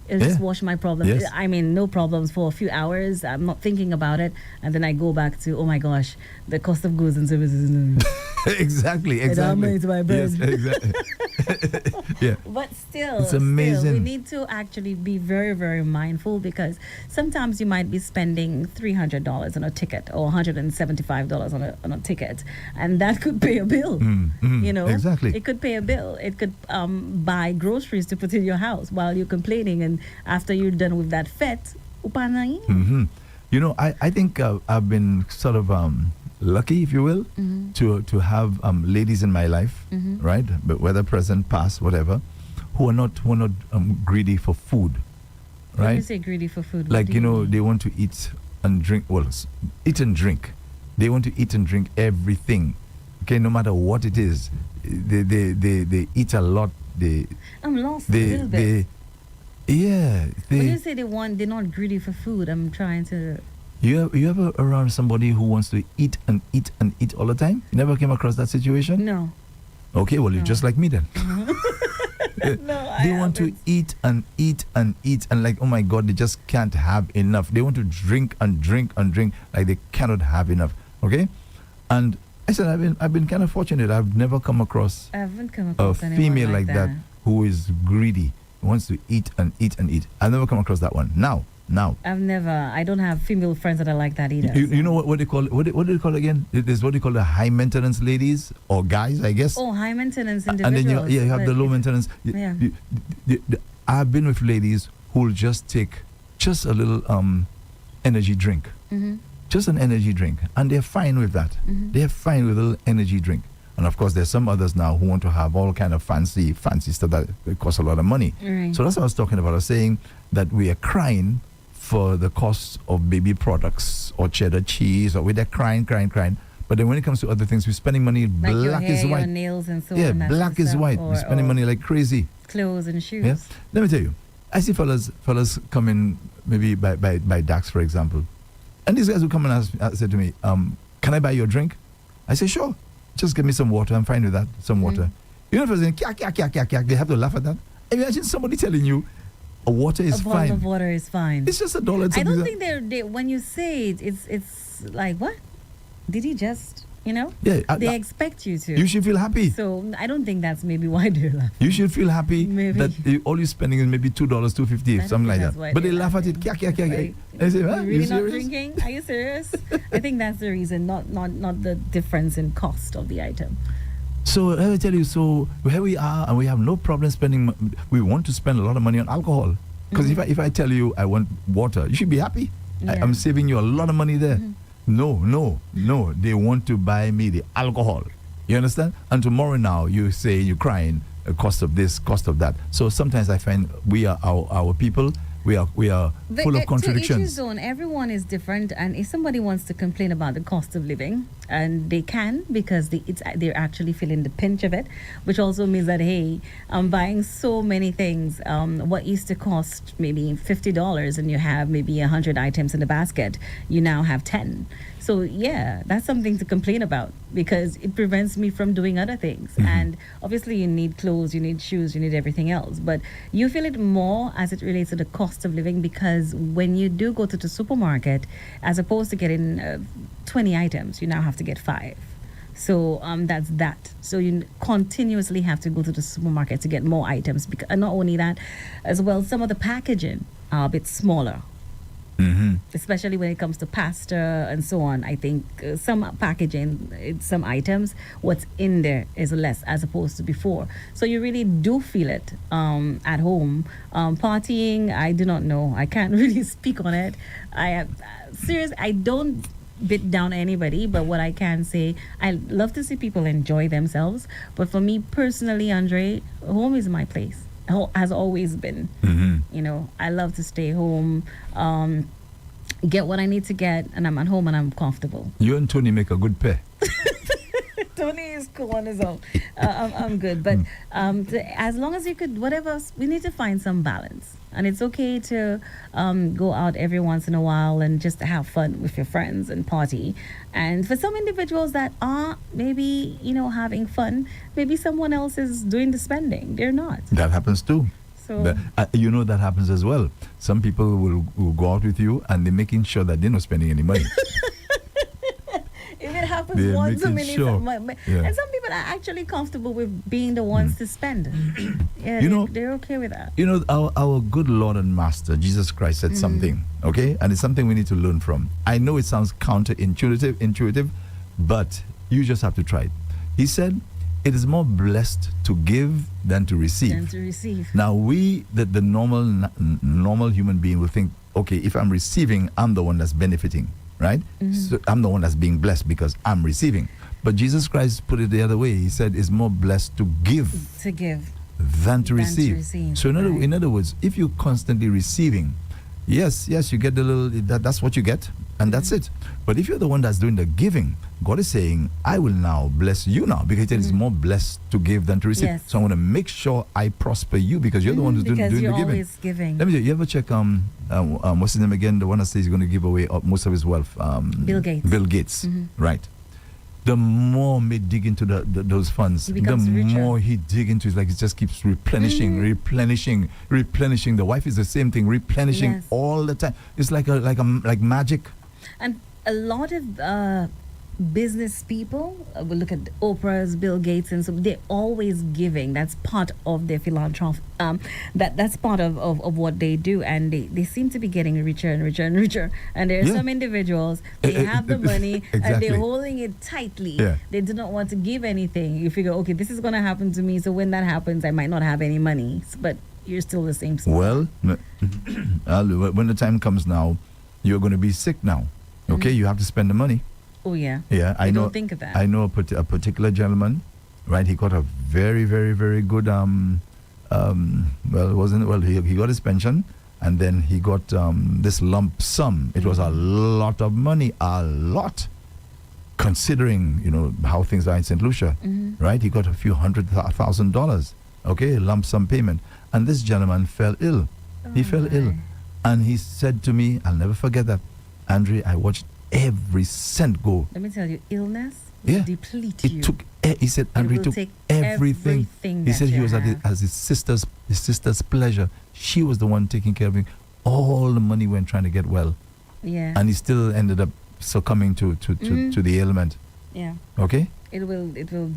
It'll just wash my problems. Yes. I mean, no problems for a few hours. I'm not thinking about it. And then I go back to, oh my gosh, the cost of goods and services. exactly. It's my bread. Yes, exactly. Yeah. But still, It's amazing. we need to actually be very, very mindful, because sometimes you might be spending $300 on a ticket or $175 on a ticket, and that could pay a bill. Exactly. It could pay a bill. It could buy groceries to put in your house while you're complaining, and after you're done with that fete, upanai. I think I've been sort of lucky, if you will, to have ladies in my life, right? But whether present, past, whatever, who are not greedy for food, When you right? say greedy for food, Like what do you mean? they want to eat and drink. Well, eat and drink. They want to eat and drink everything. Okay, no matter what it is, they eat a lot. I'm lost a little bit. When When you say they're not greedy for food, I'm trying to. You ever around somebody who wants to eat and eat and eat all the time? You never came across that situation? No. Okay, well, you're just like me then. No, They want to eat and eat and eat, and like, oh my God, they just can't have enough. They want to drink and drink and drink, like they cannot have enough. Okay, and I said I've been kind of fortunate. I've never come across I haven't come a across anyone female like that who is greedy, wants to eat and eat and eat. I've never come across that one. Now. I don't have female friends that are like that either. You know what they call what do they call again? It is what they call the high maintenance ladies or guys, I guess. Oh, high maintenance And individuals. then you have the low maintenance. Yeah. I've been with ladies who'll just take just a little energy drink, just an energy drink, and they're fine with that. They're fine with a little energy drink. And of course, there's some others now who want to have all kind of fancy stuff that costs a lot of money. Right. So that's what I was talking about. I was saying that we are crying for the cost of baby products or cheddar cheese, or we're crying. But then when it comes to other things, we're spending money. Like your Black hair, is white. your nails and so Yeah, on. that black sort of is stuff, white. We're spending money like crazy. Clothes and shoes. Yeah. Let me tell you, I see fellas come in maybe by Dax, for example, and these guys will come and say to me, "Can I buy you a drink?" I say, "Sure. Just give me some water. I'm fine with that. Some water." You know, if I say, "Kya," they have to laugh at that. Imagine somebody telling you, "A water is a fine." bottle of water is fine. It's just $1. I don't think they when you say it, it's like, what? Did he just, Yeah, they expect you to. you should feel happy. So I don't think that's maybe why they're laughing. You should feel happy Maybe. that all you're spending is maybe $2, $2.50, I something like don't think that. that's why But they they're laugh at it. laughing. Kya. Like, I say, huh? you really You not serious? drinking? Are you serious? I think that's the reason, not the difference in cost of the item. So let me tell you, so here we are, and we have no problem spending. We want to spend a lot of money on alcohol. Because if I tell you I want water, you should be happy. Yeah. I'm saving you a lot of money there. No. They want to buy me the alcohol. You understand? And tomorrow now you say you're crying, cost of this, cost of that. So sometimes I find we are our people. We are full of contradictions. To each his own. Everyone is different, and if somebody wants to complain about the cost of living, and they can, because they're actually feeling the pinch of it, which also means that, hey, I'm buying so many things. What used to cost maybe $50, and you have maybe 100 items in the basket, you now have 10. So yeah, that's something to complain about, because it prevents me from doing other things. And obviously you need clothes, you need shoes, you need everything else. But you feel it more as it relates to the cost of living, because when you do go to the supermarket, as opposed to getting 20 items, you now have to get 5. So that's that. So you continuously have to go to the supermarket to get more items. And not only that, as well, some of the packaging are a bit smaller. Especially when it comes to pasta and so on. I think some packaging, some items, what's in there is less as opposed to before. So you really do feel it at home. Partying, I do not know. I can't really speak on it. I don't bit down anybody, but what I can say, I love to see people enjoy themselves. But for me personally, Andre, home is my place. Has always been. You know, I love to stay home, get what I need to get, and I'm at home and I'm comfortable. You and Tony make a good pair. Tony is cool on his own. I'm good, but as long as you could, whatever, we need to find some balance. And it's okay to go out every once in a while and just have fun with your friends and party. And for some individuals that are maybe, having fun, maybe someone else is doing the spending. They're not. That happens too. So that happens as well. Some people will go out with you and they're making sure that they're not spending any money. If it happens once a minute, Yeah. and some people are actually comfortable with being the ones to spend. Yeah, they're okay with that. Our good Lord and Master Jesus Christ said something, okay, and it's something we need to learn from. I know it sounds intuitive, but you just have to try it. He said, "It is more blessed to give than to receive." Now the normal human being will think, okay, if I'm receiving, I'm the one that's benefiting. Right? So I'm the one that's being blessed because I'm receiving. But Jesus Christ put it the other way. He said it's more blessed to give than to receive. So in other words, if you're constantly receiving, yes, you get the little, that's what you get, and that's it. But if you're the one that's doing the giving, God is saying, I will now bless you now, because it is more blessed to give than to receive. Yes. So I want to make sure I prosper you, because you're the one who's doing the giving. Because you're always giving. Let me you ever check what's his name again? The one that says he's going to give away most of his wealth. Bill Gates. Bill Gates, right? The more we dig into those funds, the more he dig into it. Like it just keeps replenishing. The wife is the same thing, replenishing all the time. It's like magic. And a lot of business people, we look at Oprah's, Bill Gates, and so they're always giving. That's part of their philanthropy. That's part of what they do, and they seem to be getting richer and richer and richer. And there are some individuals, they have the money and they're holding it tightly. Yeah. They do not want to give anything. You figure, okay, this is going to happen to me, so when that happens, I might not have any money. But you're still the same. Well, when the time comes now, you're going to be sick now. Okay, you have to spend the money. Oh yeah. Yeah, I know. Don't think of that. I know a particular gentleman, right? He got a very, very, very good he got his pension, and then he got this lump sum. It was a lot of money, considering how things are in St. Lucia, right? He got a few $100,000, okay, lump sum payment, and this gentleman fell ill. He fell ill, and he said to me, I'll never forget that, Andre, I watched every cent go. Let me tell you, illness will deplete you. He said, Andre took everything. He said he was at his sister's pleasure. She was the one taking care of him. All the money went trying to get well. Yeah. And he still ended up succumbing to the ailment. Yeah. Okay? It will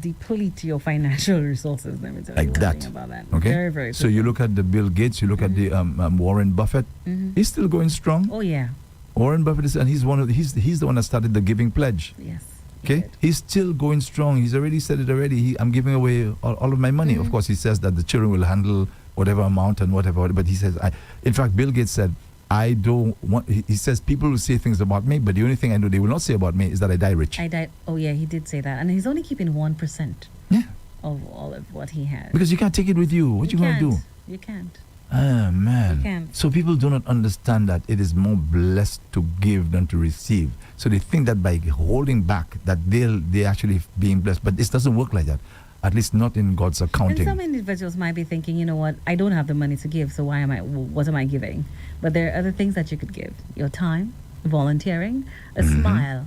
deplete your financial resources. Let me tell you that. about that. Okay. Very, very. So you look at the Bill Gates. You look at the Warren Buffett. He's still going strong. Oh yeah. Warren Buffett he's the one that started the Giving Pledge. Yes. Okay, he's still going strong. He's already said it already. I'm giving away all of my money. Of course, he says that the children will handle whatever amount and whatever. But he says, in fact, Bill Gates said, I don't want. He says people will say things about me, but the only thing I know they will not say about me is that I die rich. I died. Oh yeah, he did say that, and he's only keeping 1% Yeah, of all of what he has. because you can't take it with you. What you gonna do? You can't. Ah, man. You can't. So people do not understand that it is more blessed to give than to receive. So they think that by holding back that they're actually being blessed, but this doesn't work like that. At least not in God's accounting. And some individuals might be thinking, you know what, I don't have the money to give, so what am I giving? But there are other things that you could give. Your time, volunteering, a smile,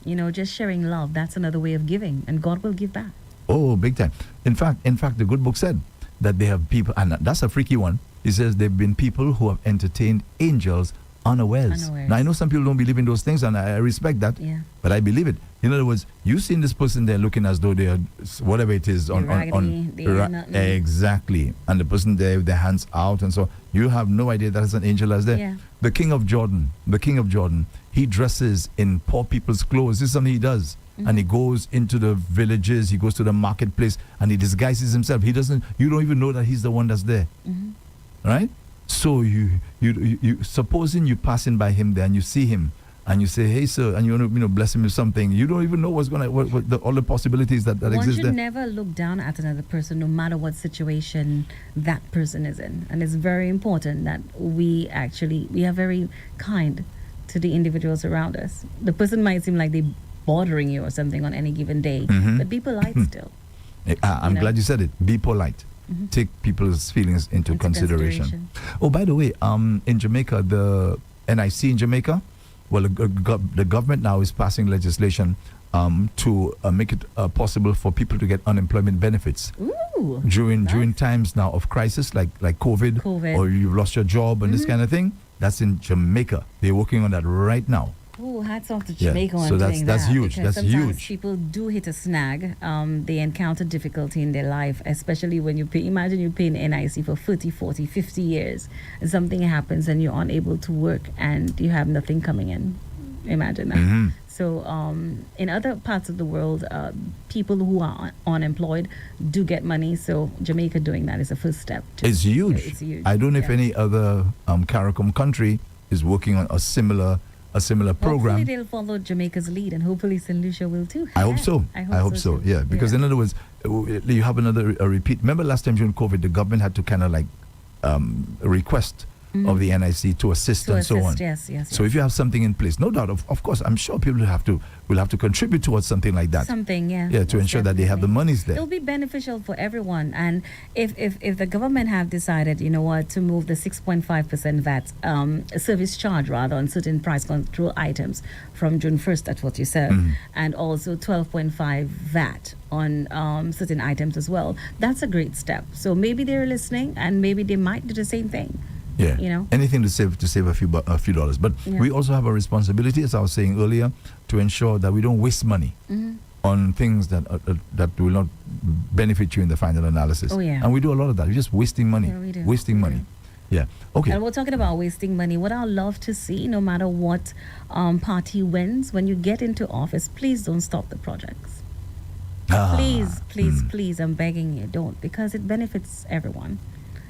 you know, just sharing love. That's another way of giving, and God will give back. Oh, big time. In fact, the good book said that they have people, and that's a freaky one. It says there have been people who have entertained angels unawares. Now, I know some people don't believe in those things, and I respect that, but I believe it. In other words, you seen this person there looking as though they are whatever it is exactly, and the person there with their hands out, and so you have no idea that is an angel as there. Yeah. The King of Jordan, he dresses in poor people's clothes. This is something he does. And he goes into the villages, he goes to the marketplace, and he disguises himself. You don't even know that he's the one that's there. Right? So you supposing you passing by him there and you see him and you say, hey sir, and you want to bless him with something, you don't even know all the possibilities that exist there. One should never look down at another person, no matter what situation that person is in. And it's very important that we are very kind to the individuals around us. The person might seem like they're bothering you or something on any given day, but be polite still. I'm glad you said it. Be polite. Take people's feelings into consideration. Oh, by the way, in Jamaica, the NIC in Jamaica, well, the government now is passing legislation to make it possible for people to get unemployment benefits. Ooh, during times now of crisis like COVID. Or you've lost your job and this kind of thing. That's in Jamaica. They're working on that right now. Oh, hats off to Jamaica on so doing that's that. huge. Because That's sometimes huge. people do hit a snag. They encounter difficulty in their life, especially when you pay. Imagine you pay an NIC for 30, 40, 50 years, and something happens and you're unable to work and you have nothing coming in. Imagine that. So in other parts of the world, people who are unemployed do get money. So Jamaica doing that is a first step. It's huge. It's huge. I don't know if any other CARICOM country is working on a similar program. Hopefully they'll follow Jamaica's lead, and hopefully St. Lucia will too. I hope so. I hope so. Yeah, because in other words, you have a repeat. Remember last time during COVID, the government had to kind of like request of the NIC to assist so on. Yes. So if you have something in place, no doubt, of course, I'm sure people will have to contribute towards something like that. To ensure that they have the monies there. It'll be beneficial for everyone. And if the government have decided, you know what, to move the 6.5% VAT service charge rather on certain price control items from June 1st, that's what you said, and also 12.5 VAT on certain items as well, that's a great step. So maybe they're listening, and maybe they might do the same thing. Yeah, you know, anything to save a few dollars. But we also have a responsibility, as I was saying earlier, to ensure that we don't waste money on things that will not benefit you in the final analysis. Oh yeah, and we do a lot of that. We're just wasting money. Yeah, we do. Wasting money. Yeah. Okay. And we're talking about wasting money. What I'd love to see, no matter what party wins, when you get into office, please don't stop the projects. Please, I'm begging you, don't, because it benefits everyone.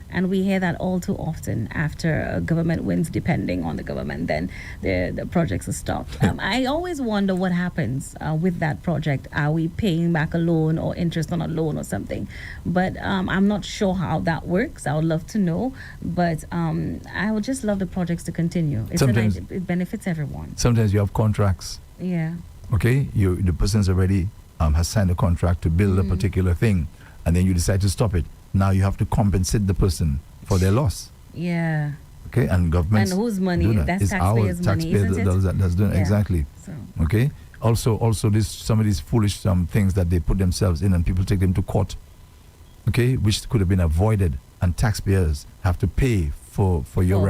And we hear that all too often after a government wins, depending on the government, then the projects are stopped. I always wonder what happens with that project. Are we paying back a loan or interest on a loan or something? But I'm not sure how that works. I would love to know. But I would just love the projects to continue. It benefits everyone. Sometimes you have contracts. Yeah. Okay? The person's already has signed a contract to build a particular thing, and then you decide to stop it. Now you have to compensate the person for their loss. Yeah. Okay, and governments. And whose money? That's it's taxpayers' money, isn't it? That's doing exactly. So. Okay. Also, some of these foolish things that they put themselves in, and people take them to court. Okay, which could have been avoided, and taxpayers have to pay for your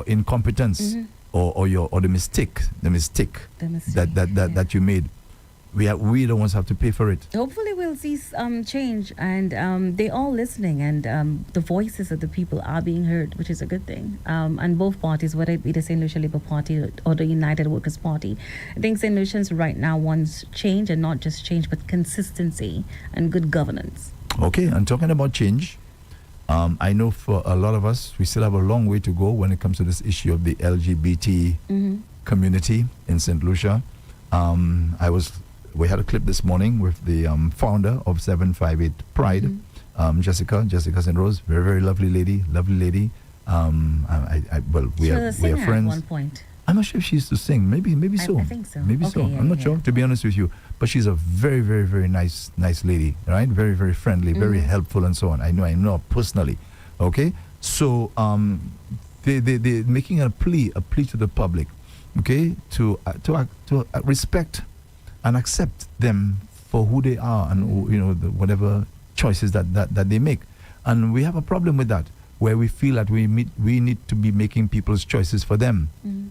incompetence or the mistake that you made. We the ones have to pay for it. Hopefully we'll see change, and they're all listening, and the voices of the people are being heard, which is a good thing. And both parties, whether it be the St. Lucia Labour Party or the United Workers' Party, I think St. Lucians right now wants change, and not just change, but consistency and good governance. Okay, and talking about change, I know for a lot of us, we still have a long way to go when it comes to this issue of the LGBT community in St. Lucia. We had a clip this morning with the founder of 758 Pride, Jessica St. Rose, very, very lovely lady. We are friends. At one point. I'm not sure if she used to sing. Maybe so. I think so. Maybe Okay, so. yeah, I'm not yeah. sure, to be honest with you. But she's a very, very, very nice lady, right? Very, very friendly, very helpful, and so on. I know her personally. Okay, so they making a plea to the public, okay, to respect and accept them for who they are and whatever choices that they make. And we have a problem with that, where we feel that we need to be making people's choices for them,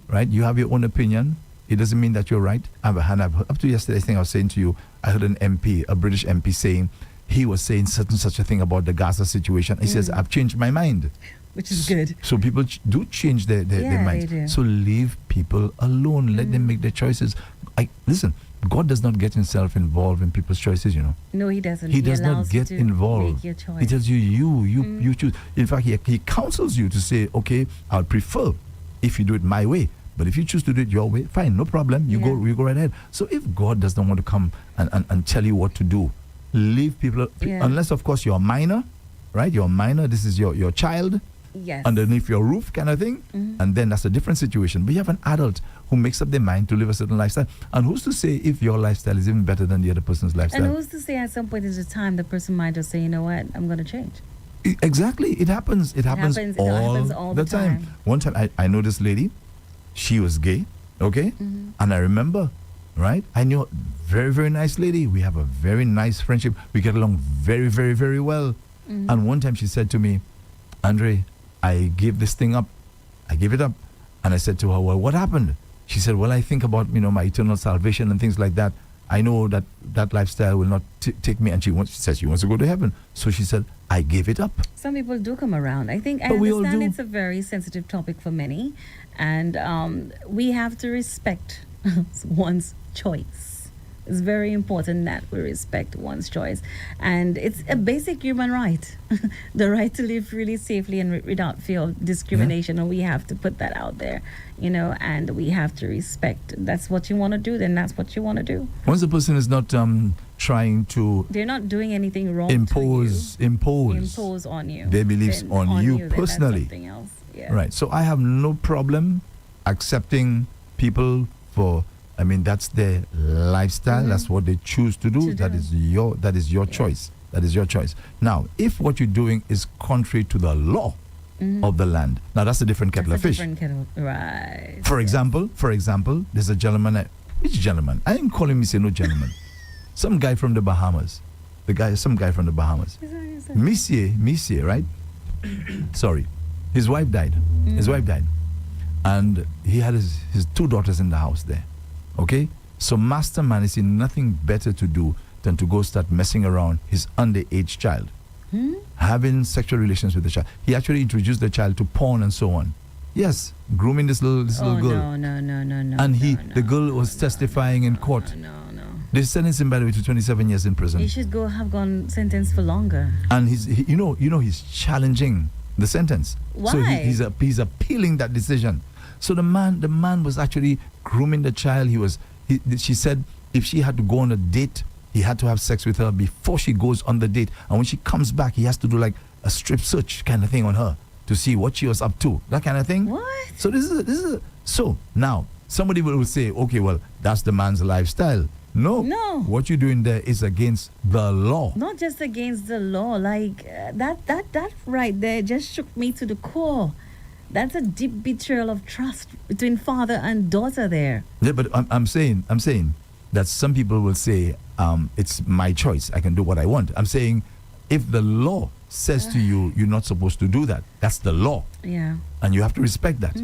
right? You have your own opinion. It doesn't mean that you're right. Up to yesterday, I think I was saying to you, I heard an MP, a British MP, saying he was saying such a thing about the Gaza situation. He says, I've changed my mind. Which is good. So people do change their minds. They do. So leave people alone. Let them make their choices. Listen, God does not get himself involved in people's choices, No, he doesn't. He does not allows you get to involved. Make your choice. He tells you choose. In fact, he counsels you to say, okay, I'll prefer if you do it my way. But if you choose to do it your way, fine, no problem. You go right ahead. So if God does not want to come and tell you what to do, leave people, unless of course you're a minor, right? You're a minor, this is your child. Yes. Underneath your roof kind of thing, and then that's a different situation. But you have an adult who makes up their mind to live a certain lifestyle, and who's to say if your lifestyle is even better than the other person's lifestyle? And who's to say at some point in the time the person might just say, you know what, I'm going to change. Exactly. It happens all the time. One time I know this lady, she was gay, okay, and I remember, right, I knew a very, very nice lady. We have a very nice friendship. We get along very, very, very well. And one time she said to me, Andre, I gave this thing up. I gave it up. And I said to her, well, what happened? She said, well, I think about, my eternal salvation and things like that. I know that lifestyle will not take me. And she says she wants to go to heaven. So she said, I gave it up. Some people do come around. I think I But we all understand do. it's a very sensitive topic for many. And we have to respect one's choice. It's very important that we respect one's choice. And it's a basic human right. The right to live freely, safely, and without fear of discrimination. And we have to put that out there, and we have to respect. That's what you want to do, then that's what you want to do. Once a person is not trying to... They're not doing anything wrong impose on you. their beliefs Then on you then that's personally. something else. Yeah. Right. So I have no problem accepting people for... that's their lifestyle. That's what they choose to do. That is your choice. That is your choice. Now, if what you're doing is contrary to the law of the land, now that's a different kettle of fish. Right. For example, there's a gentleman. Which gentleman? I ain't calling me say no gentleman. Some guy from the Bahamas. Some guy from the Bahamas. Monsieur, right? Sorry. His wife died. And he had his two daughters in the house there. Okay? So master man is in nothing better to do than to go start messing around his underage child. Having sexual relations with the child. He actually introduced the child to porn and so on. Yes, grooming this little girl. No. And the girl was testifying in court. No. They sentenced him, by the way, to 27 years in prison. He should have gone sentenced for longer. And he's challenging the sentence. Why? So he's appealing that decision. So the man was actually grooming the child. She said if she had to go on a date, he had to have sex with her before she goes on the date. And when she comes back, he has to do like a strip search kind of thing on her to see what she was up to. That kind of thing. What? So this is so now somebody will say, okay, well, that's the man's lifestyle. No. What you're doing there is against the law. Not just against the law. Like that right there just shook me to the core. That's a deep betrayal of trust between father and daughter there. Yeah, but I'm saying that some people will say, it's my choice. I can do what I want. I'm saying if the law says to you, you're not supposed to do that, that's the law. Yeah. And you have to respect that.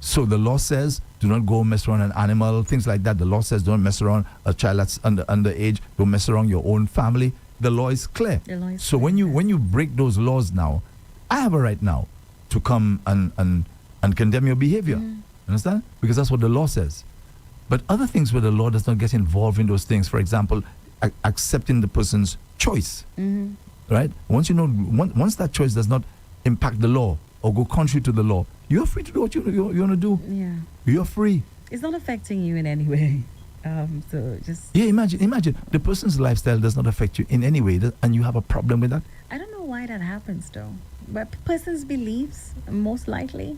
So the law says, do not go mess around an animal, things like that. The law says, don't mess around a child that's underage. Don't mess around your own family. The law is clear. So when you break those laws now, I have a right now to come and condemn your behavior. Understand? Because that's what the law says. But other things where the law does not get involved in those things, for example, accepting the person's choice. right? Once you know, once that choice does not impact the law or go contrary to the law, you're free to do what you want to do. Yeah. You're free. It's not affecting you in any way. So just... Yeah, imagine the person's lifestyle does not affect you in any way, and you have a problem with that. I don't know why that happens though. But person's beliefs most likely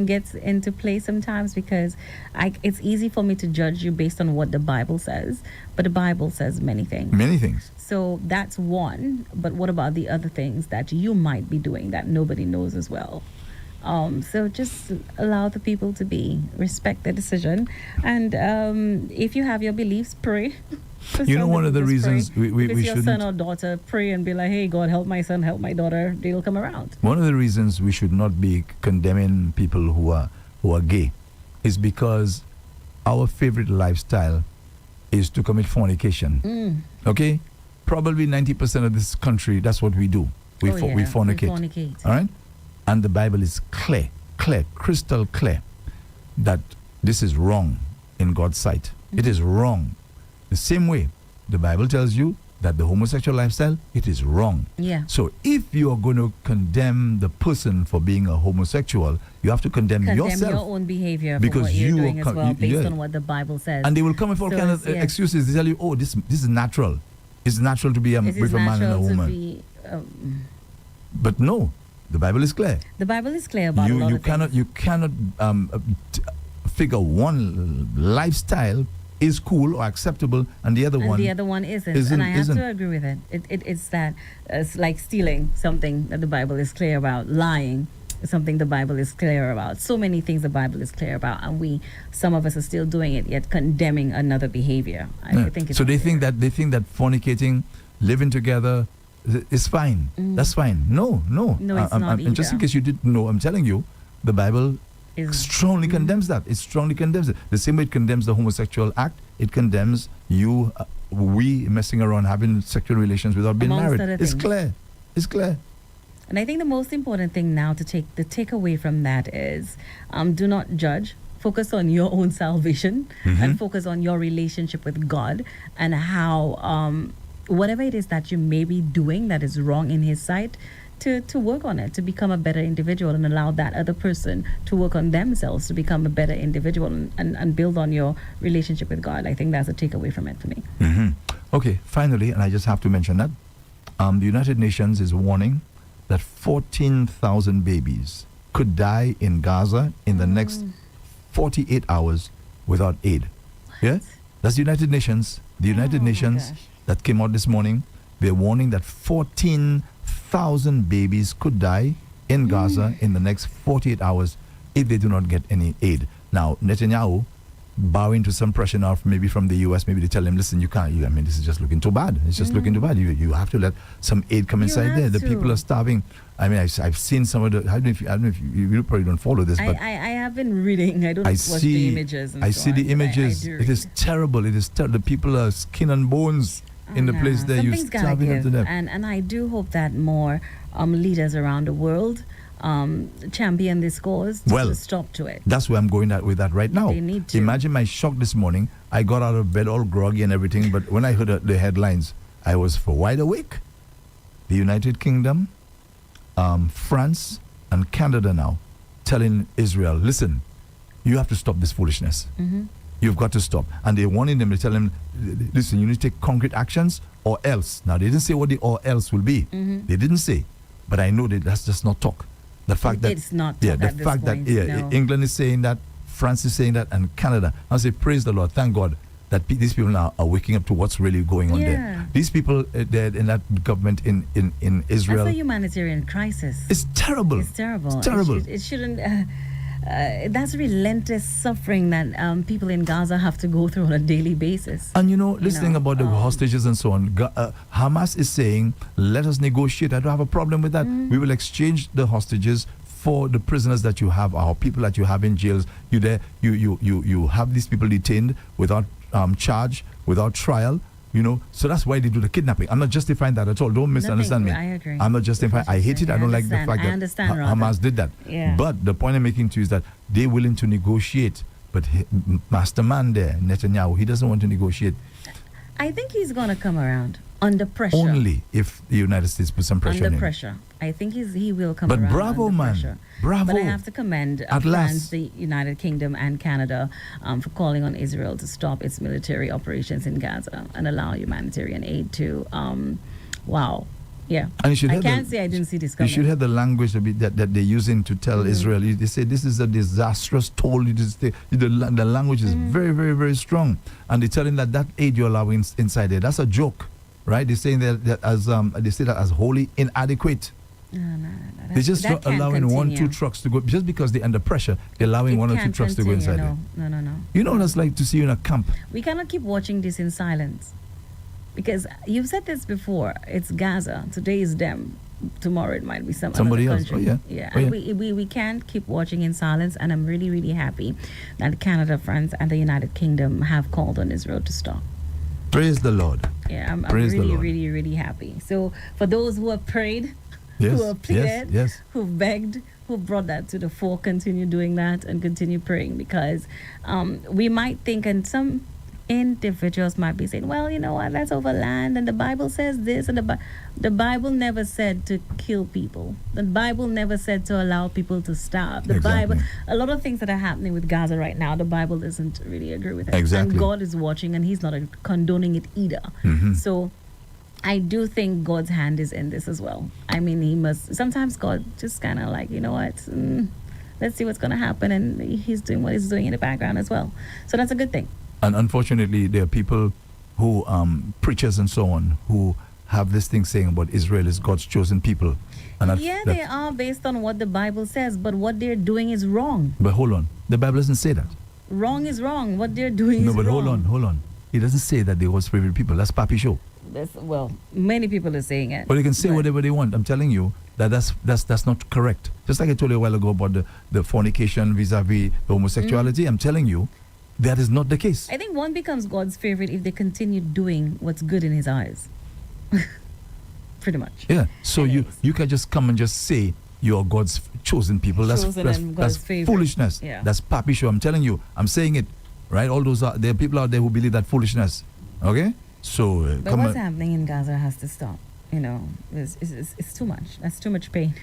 gets into play sometimes because it's easy for me to judge you based on what the Bible says, but the Bible says many things. Many things. So that's one, but what about the other things that you might be doing that nobody knows as well? So just allow the people to be, respect their decision, and if you have your beliefs, pray. You know, one of the reasons we your shouldn't... son or daughter, pray and be like, hey, God, help my son, help my daughter. They'll come around. One of the reasons we should not be condemning people who are gay is because our favorite lifestyle is to commit fornication. Okay? Probably 90% of this country, that's what we do. We fornicate. We fornicate. All right? And the Bible is clear, crystal clear, that this is wrong in God's sight. It is wrong. The same way the Bible tells you that the homosexual lifestyle, it is wrong. Yeah. So if you are going to condemn the person for being a homosexual, you have to condemn yourself. Your own behavior because for what you're doing are as well, based on what the Bible says. And they will come with all kinds of excuses. They tell you, oh, this is natural. It's natural to be with a man and a woman. But no, the Bible is clear. The Bible is clear about a lot of things. You cannot figure one lifestyle is cool or acceptable and the other one isn't. And I have to agree with it. It's that it's like stealing, something that the Bible is clear about. Lying is something the Bible is clear about. So many things the Bible is clear about, and some of us are still doing it, yet condemning another behavior. I think it's so they think that fornicating, living together is fine. That's fine. No, it's not and just in case you didn't know, I'm telling you, the Bible strongly condemns that. It strongly condemns it. The same way it condemns the homosexual act, it condemns we messing around, having sexual relations without being married. It's clear. It's clear. And I think the most important thing now to take away from that is do not judge. Focus on your own salvation and focus on your relationship with God and how whatever it is that you may be doing that is wrong in His sight, to work on it, to become a better individual, and allow that other person to work on themselves to become a better individual and build on your relationship with God. I think that's a takeaway from it for me. Okay, finally, and I just have to mention that the United Nations is warning that 14,000 babies could die in Gaza in the next 48 hours without aid. What? Yeah? That's the United Nations. The United Nations that came out this morning, they're warning that 14,000 babies could die in Gaza in the next 48 hours if they do not get any aid. Now, Netanyahu, bowing to some pressure now, maybe from the U.S., maybe they tell him, listen, you can't, I mean, this is just looking too bad. It's just looking too bad. You have to let some aid come inside there. The people are starving. I mean, I've seen some of the, I don't know if you probably don't follow this, but I have been reading. I don't watch the images. And I see the images. It is terrible. It is terrible. The people are skin and bones in the place there. Something's starving up to them. And I do hope that more leaders around the world champion this cause to stop to it. That's where I'm going with that right now. They need to. Imagine my shock this morning. I got out of bed all groggy and everything, but when I heard the headlines, I was wide awake. The United Kingdom, France, and Canada now telling Israel, listen, you have to stop this foolishness. You've got to stop. And they're warning them, they tell them, listen, you need to take concrete actions or else. Now, they didn't say what the or else will be. They didn't say. But I know that that's just not talk. The fact that it's not the fact that England is saying that, France is saying that, and Canada. I say, praise the Lord, thank God that these people now are waking up to what's really going on there. These people they're in that government in Israel. That's a humanitarian crisis. It's terrible. It's terrible. It's terrible. It shouldn't. That's relentless suffering that people in Gaza have to go through on a daily basis. And listening about the hostages and so on, Hamas is saying, let us negotiate. I don't have a problem with that. We will exchange the hostages for the prisoners that you have, or people that you have in jails. You have these people detained without charge, without trial. So that's why they do the kidnapping. I'm not justifying that at all. Don't misunderstand me. I agree. I'm not justifying. I hate it. I don't like the fact that Hamas did that. Yeah. But the point I'm making to you is that they're willing to negotiate. But masterman there, Netanyahu, he doesn't want to negotiate. I think he's going to come around. Under pressure. Only if the United States puts some pressure on Under him. pressure. I think he will come But around. bravo, under man. pressure. Bravo. But I have to commend At France, last. the United Kingdom, and Canada for calling on Israel to stop its military operations in Gaza and allow humanitarian aid to. Wow. Yeah. And you should I have can't say I didn't see this coming. You should have the language that they're using to tell Israel. They say this is a disastrous toll. The language is very, very, very strong. And they're telling that aid you're allowing inside there, that's a joke, right? They're saying that as they say that as wholly inadequate. No. They're just that can't allowing continue. 1-2 trucks to go. Just because they're under pressure, they're allowing It 1 or 2 can't trucks to go continue, inside there. No. You know what it's like to see you in a camp. We cannot keep watching this in silence. Because you've said this before. It's Gaza. Today is them. Tomorrow it might be Somebody another else. country. Oh, Yeah. Oh, And yeah. we can't keep watching in silence. And I'm really, really happy that Canada, France, and the United Kingdom have called on Israel to stop. Praise the Lord. Yeah, I'm Praise the really, Lord. really, really happy. So for those who have prayed, Yes, who have pleaded, yes. who begged, who brought that to the fore, continue doing that and continue praying, because we might think, and some individuals might be saying, well, you know what, that's over land, and the Bible says this, and the Bible never said to kill people. The Bible never said to allow people to starve. The Exactly. Bible, a lot of things that are happening with Gaza right now, the Bible doesn't really agree with it. Exactly. And God is watching, and he's not condoning it either. So I do think God's hand is in this as well. I mean, he must, sometimes God just kind of like, you know what, let's see what's going to happen, and he's doing what he's doing in the background as well. So that's a good thing. And unfortunately, there are people who, preachers and so on, who have this thing saying about Israel is God's chosen people. And They are based on what the Bible says, but what they're doing is wrong. But hold on. The Bible doesn't say that. Wrong is wrong. What they're doing No, is but wrong. hold on. It doesn't say that they're God's favorite people. That's Papi Show. Well, many people are saying it. But they can say but- whatever they want. I'm telling you that's not correct. Just like I told you a while ago about the fornication vis-a-vis the homosexuality, I'm telling you, that is not the case. I think one becomes God's favorite if they continue doing what's good in his eyes. Pretty much. Yeah. So Anyways. you can just come and just say you're God's chosen people. Chosen and God's that's favorite. foolishness. Yeah. That's Papi Show. I'm telling you. I'm saying it. Right? All those there are people out there who believe that foolishness. Okay? So But come what's on. happening in Gaza has to stop. You know, it's too much. That's too much pain.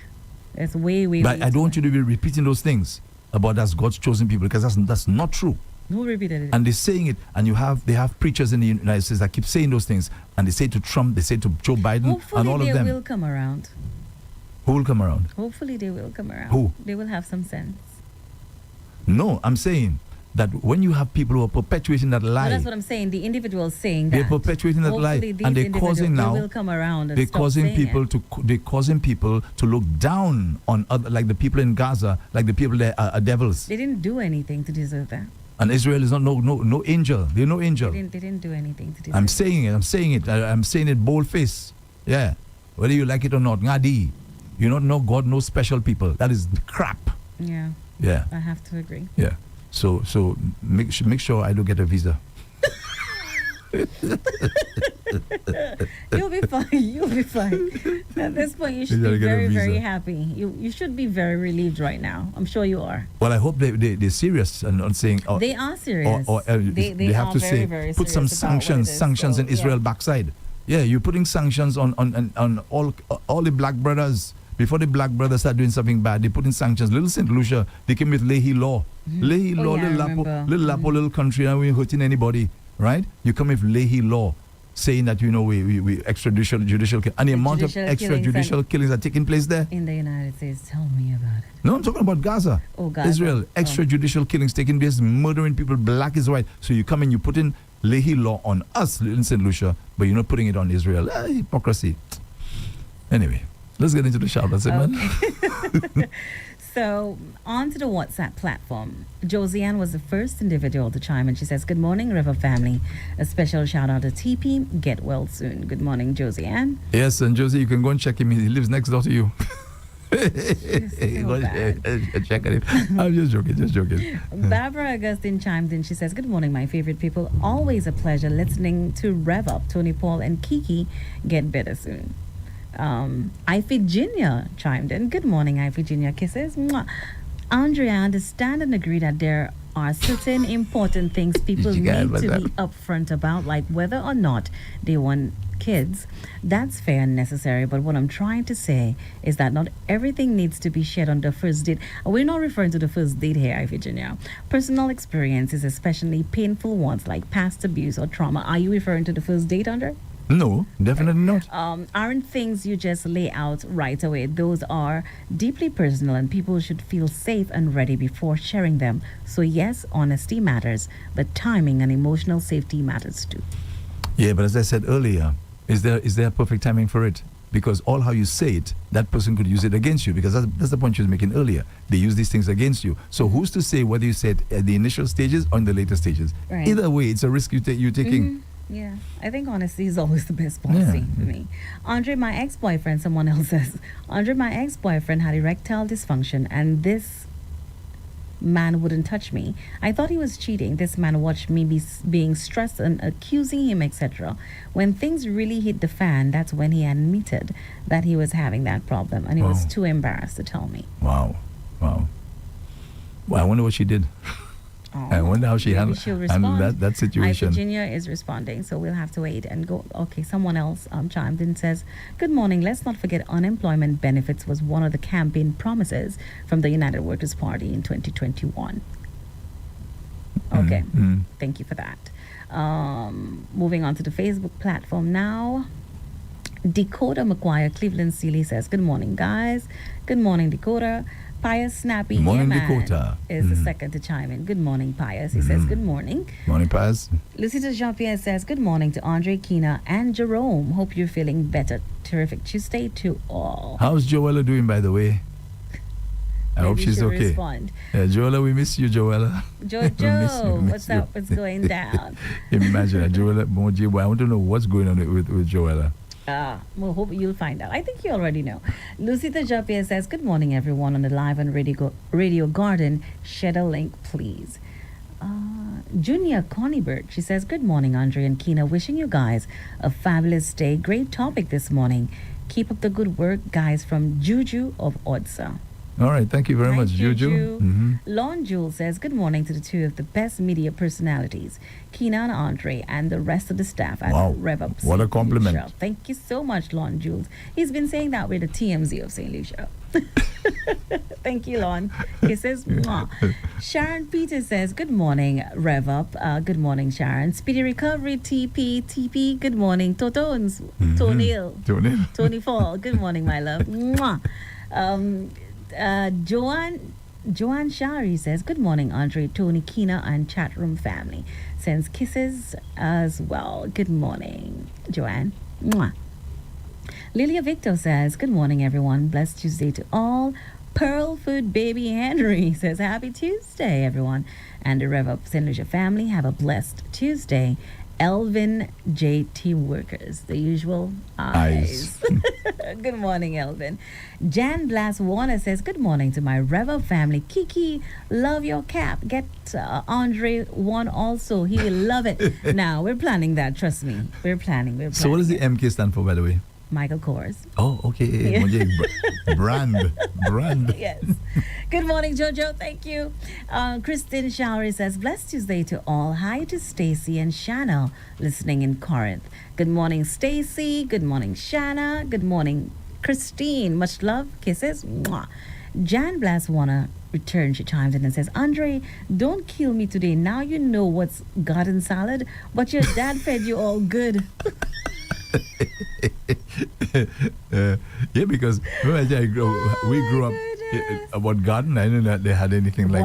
It's way, way, But way I too don't want much. you to be repeating those things about that's God's chosen people, because that's not true. Who repeated it? And they're saying it, and they have preachers in the United States that keep saying those things, and they say to Trump, they say to Joe Biden, Hopefully and all of they them. will come around. Who will come around? Hopefully they will come around. Who? They will have some sense. No, I'm saying that when you have people who are perpetuating that lie, Well, that's what I'm saying. The individuals saying that. they're perpetuating that lie, Hopefully these and they're individuals, causing now. They will come around and They're stop causing saying people it. they're causing people to look down on other, like the people in Gaza, like the people there are devils. They didn't do anything to deserve that. And Israel is not no angel. They're no angel. They didn't do anything to deserve I'm that. saying it. I'm saying it bold face. Yeah. Whether you like it or not. Ngadi. You don't know God knows special people. That is crap. Yeah, Yeah. I have to agree. Yeah. So make sure I don't get a visa. You'll be fine. You'll be fine. At this point, you should gotta be get a very, very visa. happy. You should be very relieved right now. I'm sure you are. Well, I hope they're serious and not saying. They are serious. They have are to very, say very put some serious about what it sanctions is. in So, Israel yeah. backside. Yeah, you're putting sanctions on all the black brothers. Before the black brothers start doing something bad, they put in sanctions. Little St. Lucia, they came with Leahy law. Leahy Oh, law, yeah, I little remember. Lapo, little country, and we ain't hurting anybody, right? You come with Leahy law, saying that we extrajudicial and the amount of Judicial killings extrajudicial killings are taking place there. In the United States, tell me about it. No, I'm talking about Gaza. Oh, Gaza. Israel, Oh. extrajudicial killings taking place, murdering people, black is white. So you come in, you put in Leahy law on us in St. Lucia, but you're not putting it on Israel. Hypocrisy. Anyway, let's get into the shout-out segment. Okay. So, on to the WhatsApp platform. Josiane was the first individual to chime in. She says, "Good morning, Rev-Up family. A special shout out to TP. Get well soon." Good morning, Josiane. Yes, and Josie, you can go and check him. He lives next door to you. so bad. Check him. I'm just joking. Barbara Augustine chimed in. She says, "Good morning, my favorite people. Always a pleasure listening to Rev Up. Tony Paul and Kiki, get better soon." Iphigenia chimed in. "Good morning, Iphigenia. Kisses. Mwah. Andrea, I understand and agree that there are certain important things people You need got to about be upfront about, like whether or not they want kids. That's fair and necessary. But what I'm trying to say is that not everything needs to be shared on the first date. We're not referring to the first date here, Virginia. Personal experiences, especially painful ones like past abuse or trauma. Are you referring to the first date, Andre? No, definitely not. Aren't things you just lay out right away. Those are deeply personal and people should feel safe and ready before sharing them. So yes, honesty matters, but timing and emotional safety matters too. Yeah, but as I said earlier, is there a perfect timing for it? Because all how you say it, that person could use it against you, because that's the point she was making earlier. They use these things against you. So who's to say whether you said at the initial stages or in the later stages? Right. Either way, it's a risk you're taking. Yeah, I think honesty is always the best policy for me. Andre, my ex-boyfriend, someone else says, Andre, my ex-boyfriend had erectile dysfunction and this man wouldn't touch me. I thought he was cheating. This man watched me being stressed and accusing him, etc. When things really hit the fan, that's when he admitted that he was having that problem and he was too embarrassed to tell me. Wow. Well, I wonder what she did. I wonder how she handled that situation. Virginia is responding, so we'll have to wait and go. Okay, someone else chimed in and says, good morning. Let's not forget unemployment benefits was one of the campaign promises from the United Workers' Party in 2021. Okay, thank you for that. Moving on to the Facebook platform now. Dakota McGuire, Cleveland Sealy says, good morning, guys. Good morning, Dakota. Pius Snappy morning, Yeman Dakota. is the second to chime in. Good morning, Pius. He says, good morning. Morning, Pius. Lucita Jean-Pierre says, good morning to Andre, Keena, and Jerome. Hope you're feeling better. Terrific Tuesday to all. How's Joella doing, by the way? I hope she's okay. Respond. Joella, we miss you, Joella. Jojo, what's up? What's going down? Imagine, Joella, I want to know what's going on with Joella. Well, hope you'll find out. I think you already know. Lucita Jean-Pierre says, good morning, everyone on the live on Radio Garden. Shed a link, please. Junior Conibert, she says, good morning, Andre and Keena. Wishing you guys a fabulous day. Great topic this morning. Keep up the good work, guys, from Juju of Odsa. All right, thank you very much, Juju. Lon Jules says, good morning to the two of the best media personalities, Keena and Andre, and the rest of the staff at Rev-Up Slu. What a compliment. Thank you so much, Lon Jules. He's been saying that with the TMZ of St. Lucia. Thank you, Lon. Kisses. Mwah. Sharon Peters says, good morning, Rev-Up. Good morning, Sharon. Speedy recovery, TP. Good morning, Totones. Tony Fall. Good morning, my love. Mwah. Joanne Shari says, good morning, Andre, Tony, Keena, and chat room family. Sends kisses as well. Good morning, Joanne. Mwah. Lilia Victor says, good morning, everyone. Blessed Tuesday to all. Pearl Food Baby Henry says, happy Tuesday, everyone. And the Rev-Up St. Lucia family, have a blessed Tuesday. Elvin JT Workers, the usual eyes. Good morning, Elvin. Jan Blas Warner says, good morning to my Rev-Up family. Kiki, love your cap. Get Andre one also. He will love it. Now, we're planning that. Trust me. We're planning. So what does the MK stand for, by the way? Michael Kors. Oh, okay. Yeah. Brand. Yes. Good morning, Jojo. Thank you. Christine Showery says, blessed Tuesday to all. Hi to Stacy and Shanna listening in Corinth. Good morning, Stacy. Good morning, Shanna. Good morning, Christine. Much love. Kisses. Mwah. Jan Blas wanna return. She chimes in and says, Andre, don't kill me today. Now you know what's garden salad, but your dad fed you all good. Yeah, because when we grew up about garden, I didn't know that they had anything like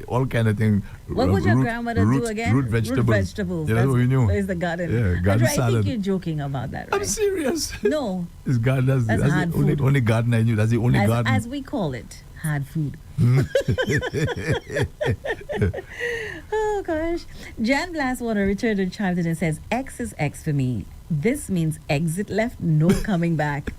all kind of things. What would your grandmother do again? Root vegetables. Yeah, that's what we knew. Is the garden. Yeah, garden salad. I think you're joking about that, right? I'm serious. No. It's garden. That's the only garden I knew. That's the only garden. As we call it, hard food. Oh gosh. Jan Blastwater returned and chimed in and says, X is X for me. This means exit left, no coming back.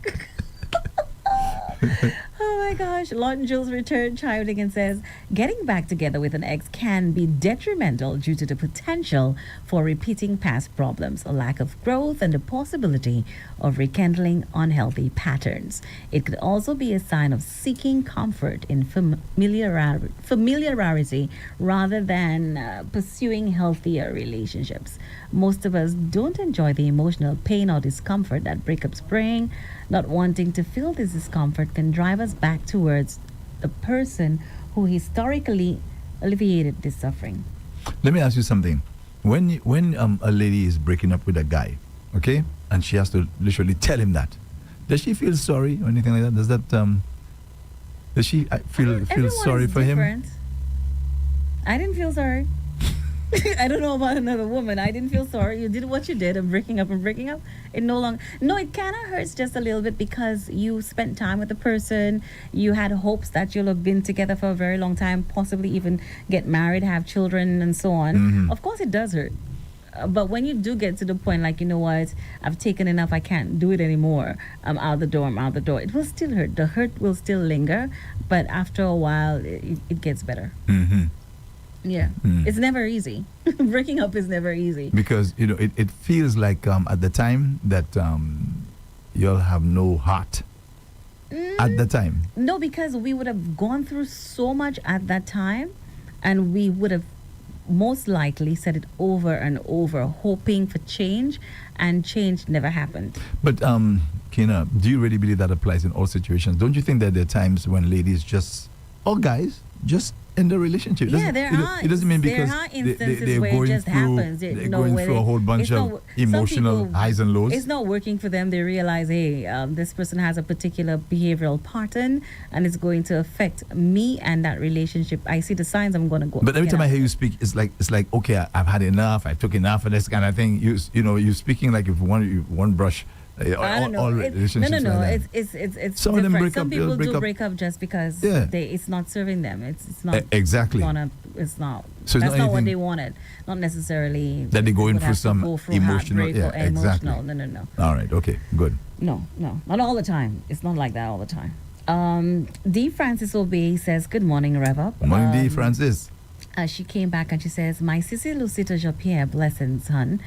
Oh Oh my gosh. Lawton Jules returned chiming and says, getting back together with an ex can be detrimental due to the potential for repeating past problems, a lack of growth, and the possibility of rekindling unhealthy patterns. It could also be a sign of seeking comfort in familiarity rather than pursuing healthier relationships. Most of us don't enjoy the emotional pain or discomfort that breakups bring. Not wanting to feel this discomfort can drive us back towards the person who historically alleviated this suffering. Let me ask you something. When a lady is breaking up with a guy, okay, and she has to literally tell him that, does she feel sorry or anything like that? Does that does she feel Everyone sorry is for different. him? I didn't feel sorry. I don't know about another woman. I didn't feel sorry. You did what you did. I'm breaking up. It no longer. No, it kind of hurts just a little bit because you spent time with the person. You had hopes that you'll have been together for a very long time, possibly even get married, have children, and so on. Mm-hmm. Of course, it does hurt. But when you do get to the point, like, you know what, I've taken enough, I can't do it anymore, I'm out the door, it will still hurt. The hurt will still linger, but after a while, it gets better. Mm-hmm. Yeah. It's never easy. Breaking up is never easy. Because, it feels like at the time that you'll have no heart. At the time. No, because we would have gone through so much at that time, and we would have most likely said it over and over, hoping for change, and change never happened. But, Keena, do you really believe that applies in all situations? Don't you think that there are times when ladies or guys just end the relationship? Yeah, It doesn't mean because there are instances they're where going it just through, happens. They're going through a whole bunch of emotional highs and lows. It's not working for them. They realize, hey, this person has a particular behavioral pattern, and it's going to affect me and that relationship. I see the signs. I'm going to go. But every time I hear you speak, it's like okay, I've had enough. I took enough of this kind of thing. You're speaking like if one brush. I don't know. All relationships. No. Like It's some of them different. break up. Some people break do up. break up just because it's not serving them. It's not exactly. It's not. So that's it's not what they wanted. Not necessarily that they're going through some emotional. Exactly. No. All right. Okay. Good. No, not all the time. It's not like that all the time. D. Francis Obey says, "Good morning, Rev-Up." Good morning, D. Francis. She came back and she says, "My sissy Lucita Jean-Pierre, blessings, hun."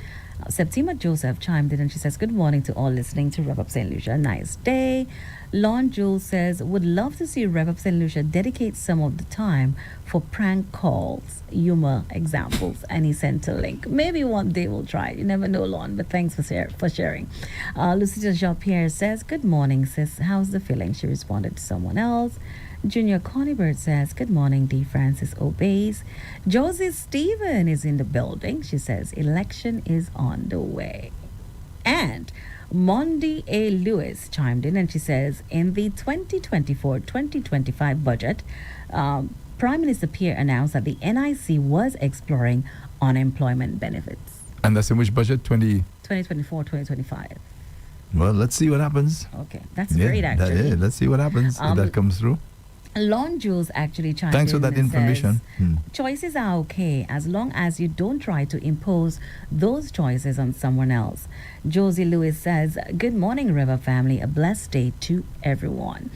Septima Joseph chimed in and she says, "Good morning to all listening to Rev-Up St. Lucia. Nice day." Lon Jules says, "Would love to see Rev-Up St. Lucia dedicate some of the time for prank calls, humor examples," and he sent a link. Maybe one day we'll try. You never know, Lon, but thanks for sharing. Lucita Jean-Pierre says, "Good morning, sis. How's the feeling?" She responded to someone else. Junior Conibert says, "Good morning, D. Francis obeys." Josie Stephen is in the building. She says, "Election is on the way." And Mondi A. Lewis chimed in and she says, "In the 2024-2025 budget, Prime Minister Pierre announced that the NIC was exploring unemployment benefits." And that's in which budget? 2024-2025. Well, let's see what happens. Okay, that's great, actually. Let's see what happens if that comes through. Lon Jules actually chimed in. Thanks for that information. Choices are okay as long as you don't try to impose those choices on someone else. Josie Lewis says, "Good morning, River family. A blessed day to everyone."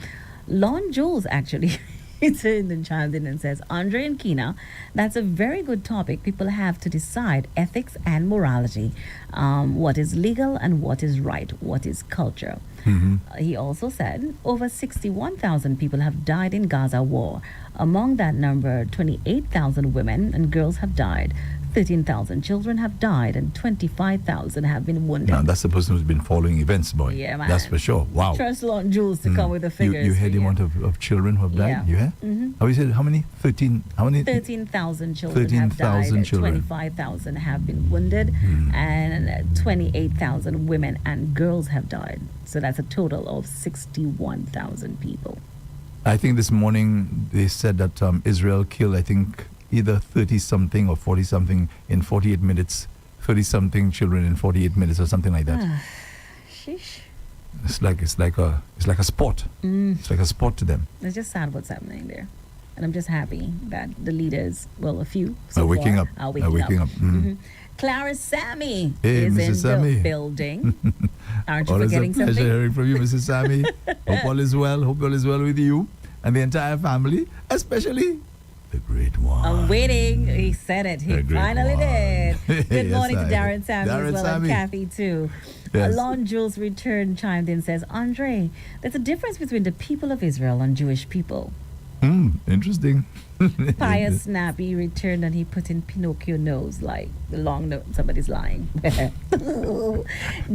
Lon Jules actually turned and chimed in and says, "Andre and Keena, that's a very good topic. People have to decide ethics and morality. What is legal and what is right? What is culture?" He also said over 61,000 people have died in Gaza war. Among that number, 28,000 women and girls have died. 13,000 children have died and 25,000 have been wounded. Now, that's the person who's been following events, boy. Yeah, man. That's for sure. Wow. Trust Lon Jules to come with the figures. You heard the amount of children who have died? Yeah. You heard? How you said? How many? 13? How many? 13,000 children have died. 13,000 children. 25,000 have been wounded, and 28,000 women and girls have died. So that's a total of 61,000 people. I think this morning they said that Israel killed, I think, either 30-something or 40-something in 48 minutes. 30-something children in 48 minutes or something like that. Sheesh. It's like a sport. It's like a sport to them. It's just sad what's happening there. And I'm just happy that the leaders, well, a few so are waking far, up. are waking up. Clara Sammy is Mrs. in Sammy. the building. Aren't you Always forgetting a pleasure something? hearing from you, Mrs. Sammy. Hope all is well. Hope all is well with you. and the entire family, especially the great one. I'm waiting. He said it. He The great finally one. did. Good Yes, morning to I- Darren Sammy Darren as well, Sammy. and Kathy too. Yes. Lon Jules returned, chimed in, says, Andre, there's a difference between the people of Israel and Jewish people. Interesting. Pious Snappy returned and he put in Pinocchio nose, like the long nose. Somebody's lying.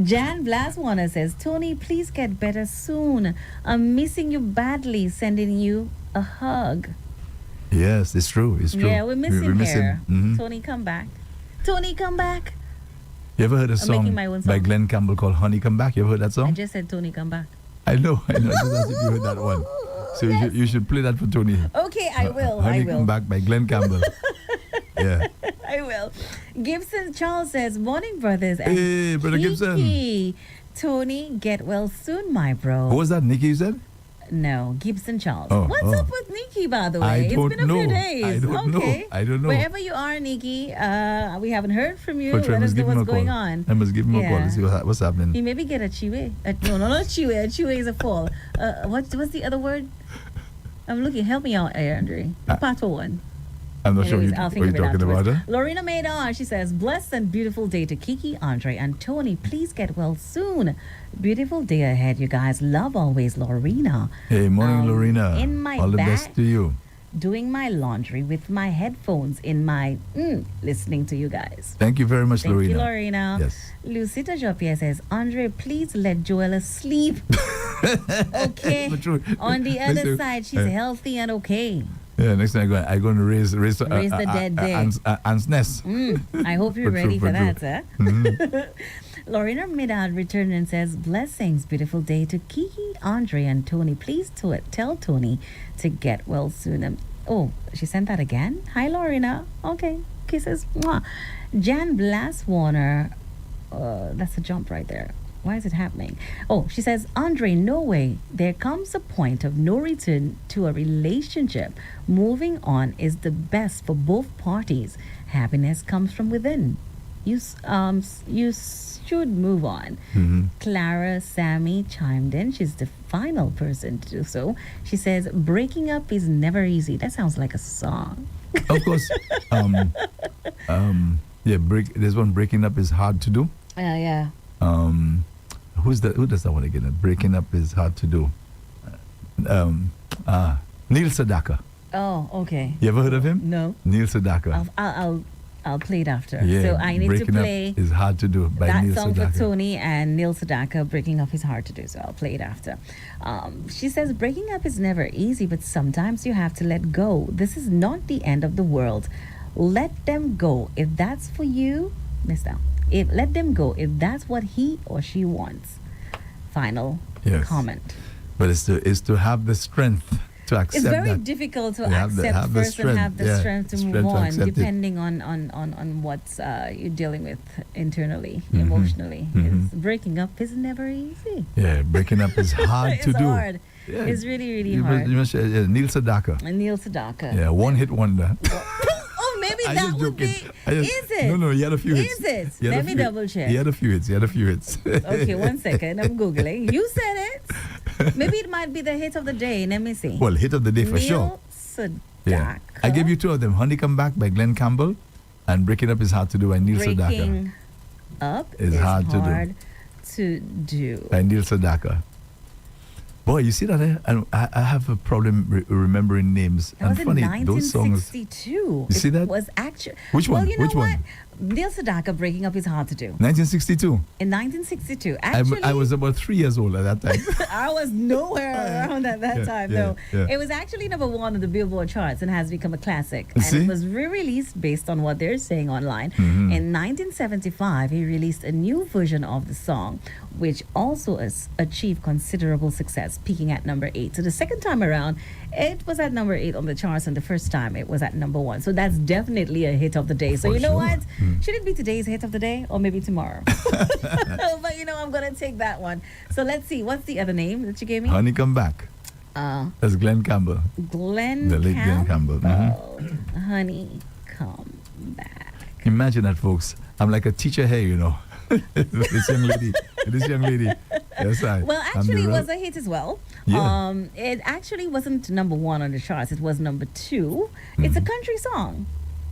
Jan Blaswaner says, Tony, please get better soon. I'm missing you badly, sending you a hug. Yes, it's true. It's true. Yeah, we miss him miss here. Mhm. Tony, come back. Tony, come back. You ever heard a I'm song making my own by song. Glenn Campbell called Honey Come Back? You ever heard that I song? just said, Tony, come back. I know. Just as if you heard that one. So you should play that for Tony. Okay, I will. Honey I will. Come Back by Glenn Campbell. Yeah. I will. Gibson Charles says, morning, brothers. And Hey, Brother Gibson. Kiki. Tony, get well soon, my bro. What was that, Nikki, you said? No, Gibson Charles. Oh, What's oh. up with Nikki, by the way? I don't It's been a know. few days. I don't know. Okay. I don't know. Wherever you are, Nikki, we haven't heard from you. But I Let us must know give him what's a call. going on. I must give him a call Yeah. to see what's happening. He maybe get a chiwe. No, not chiwe. A chiwe is a fall. What's the other word? I'm looking. Help me out, Andre. The pato one. I'm not sure Anyways, what I'll you're think of it talking about. afterwards. Huh? Lorena Maydon, she says, blessed and beautiful day to Kiki, Andre, and Tony. Please get well soon. Beautiful day ahead, you guys. Love always, Lorena. Hey, morning, Lorena. In my All the bag, best to you. doing my laundry with my headphones in my, listening to you guys. Thank you very much, Thank Lorena. you, Lorena. Yes. Lucita Jopia says, Andre, please let Joella sleep. Okay. But true. On the other Listen, side, she's healthy and okay. Yeah, next time I'm going to raise Raise the dead day. Ant's nest. I hope you're For ready true, for for that, sir. Lorena Midad returned and says, blessings, beautiful day to Kiki, Andre, and Tony. Please tell Tony to get well soon. Oh, she sent that again? Hi, Lorena. Okay. Kisses. Mwah. Jan Blaswaner. That's a jump right there. Why is it happening? Oh, she says, Andre, no way. There comes a point of no return to a relationship. Moving on is the best for both parties. Happiness comes from within. You should move on. Clara Sammy chimed in. She's the final person to do so. She says, breaking up is never easy. That sounds like a song. Of course. There's one, breaking up is hard to do. Yeah. Who does that one again? Breaking up is hard to do. Neil Sedaka. Oh, okay. You ever heard of him? No. Neil Sedaka. I'll play it after. Yeah, So I need to breaking play up is hard to do by that Neil song Sedaka. for Tony and Neil Sedaka. Breaking up is hard to do, so I'll play it after. She says, breaking up is never easy, but sometimes you have to let go. This is not the end of the world. Let them go. If that's for you, let them go if that's what he or she wants. Final comment. But it's to have the strength to accept It's very that. difficult to have accept the first and have the strength to move on, accept it. depending on what you're dealing with internally, emotionally. Breaking up is never easy. Yeah, breaking up is hard It's to do. hard. Yeah. It's really, really You hard. must, Neil Sedaka. And Neil Sedaka. Yeah, one-hit wonder. Oh, maybe I'm that just would be. joking. Is it? No, he had a few hits. Is it? He had a Let me few- double check. He had a few hits. Okay, 1 second. I'm Googling. You said it. Maybe it might be the hit of the day. Let me see. Well, hit of the day for sure. Neil Sedaka. Yeah. I gave you two of them. Honey Come Back by Glenn Campbell and Breaking Up is Hard to Do by Neil Sedaka. Breaking up is hard to do. By Neil Sedaka. Boy, you see that I have a problem remembering names. That was and funny, in those songs. 1962. You see that? It was actually. Which one? Well, you know Which what? one? Neil Sedaka, Breaking Up is hard to do. 1962. In 1962, actually, I was about 3 years old at that time. I was nowhere around at that time. No, yeah. it was actually number 1 on the Billboard charts and has become a classic. You And see? it was re-released based on what they're saying online. In 1975, he released a new version of the song, which also achieved considerable success, peaking at number 8. So the second time around, it was at number 8 on the charts, and the first time it was at number 1. So that's definitely a hit of the day. So For you know sure. what? Should it be today's hit of the day or maybe tomorrow? But I'm going to take that one. So let's see. What's the other name that you gave me? Honey Come Back. That's Glenn Campbell. Glenn The late Glenn Campbell. Honey, come back. Imagine that, folks. I'm like a teacher here, this young lady Yes, I. Well, I'm the actually, it Rev. was a hit as well. Yeah. It actually wasn't number one on the charts. It was number two. It's a country song.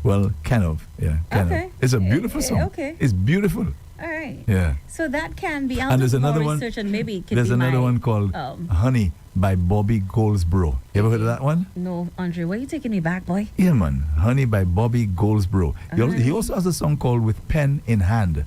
Well, kind of. Yeah, kind Okay. of. It's a beautiful song. Okay. It's beautiful. All right. Yeah. So that can be. I'll And do there's some more another one. research and maybe it can There's be another my, one called Honey by Bobby Goldsboro. You ever heard of that one? No, Andre, where you taking me back, boy? Yeah, man. Honey by Bobby Goldsboro. He also has a song called With Pen in Hand.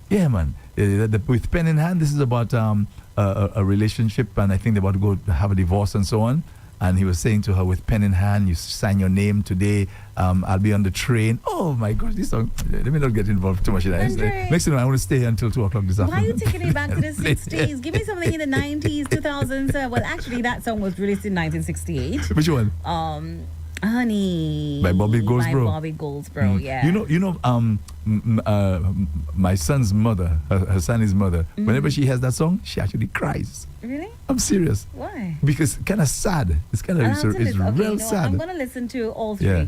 Yeah, man. With Pen in Hand, this is about a relationship, and I think they're about to go have a divorce and so on. And he was saying to her, with pen in hand, you sign your name today. I'll be on the train. Oh, my gosh, this song. Let me not get involved too much in that. Andre. Next thing I want to stay here until 2 o'clock this Why are afternoon. you taking me back to the 60s? Give me something in the 90s, 2000s. Well, actually, that song was released in 1968. Which one? Honey. By Bobby Goldsboro. By Bobby Goldsboro, yeah. You know, my son's mother, her son's mother, whenever she has that song, she actually cries. Really? I'm serious. Why? Because kind of sad. It's kind of, it's real sad. I'm going to listen to all three. Yeah.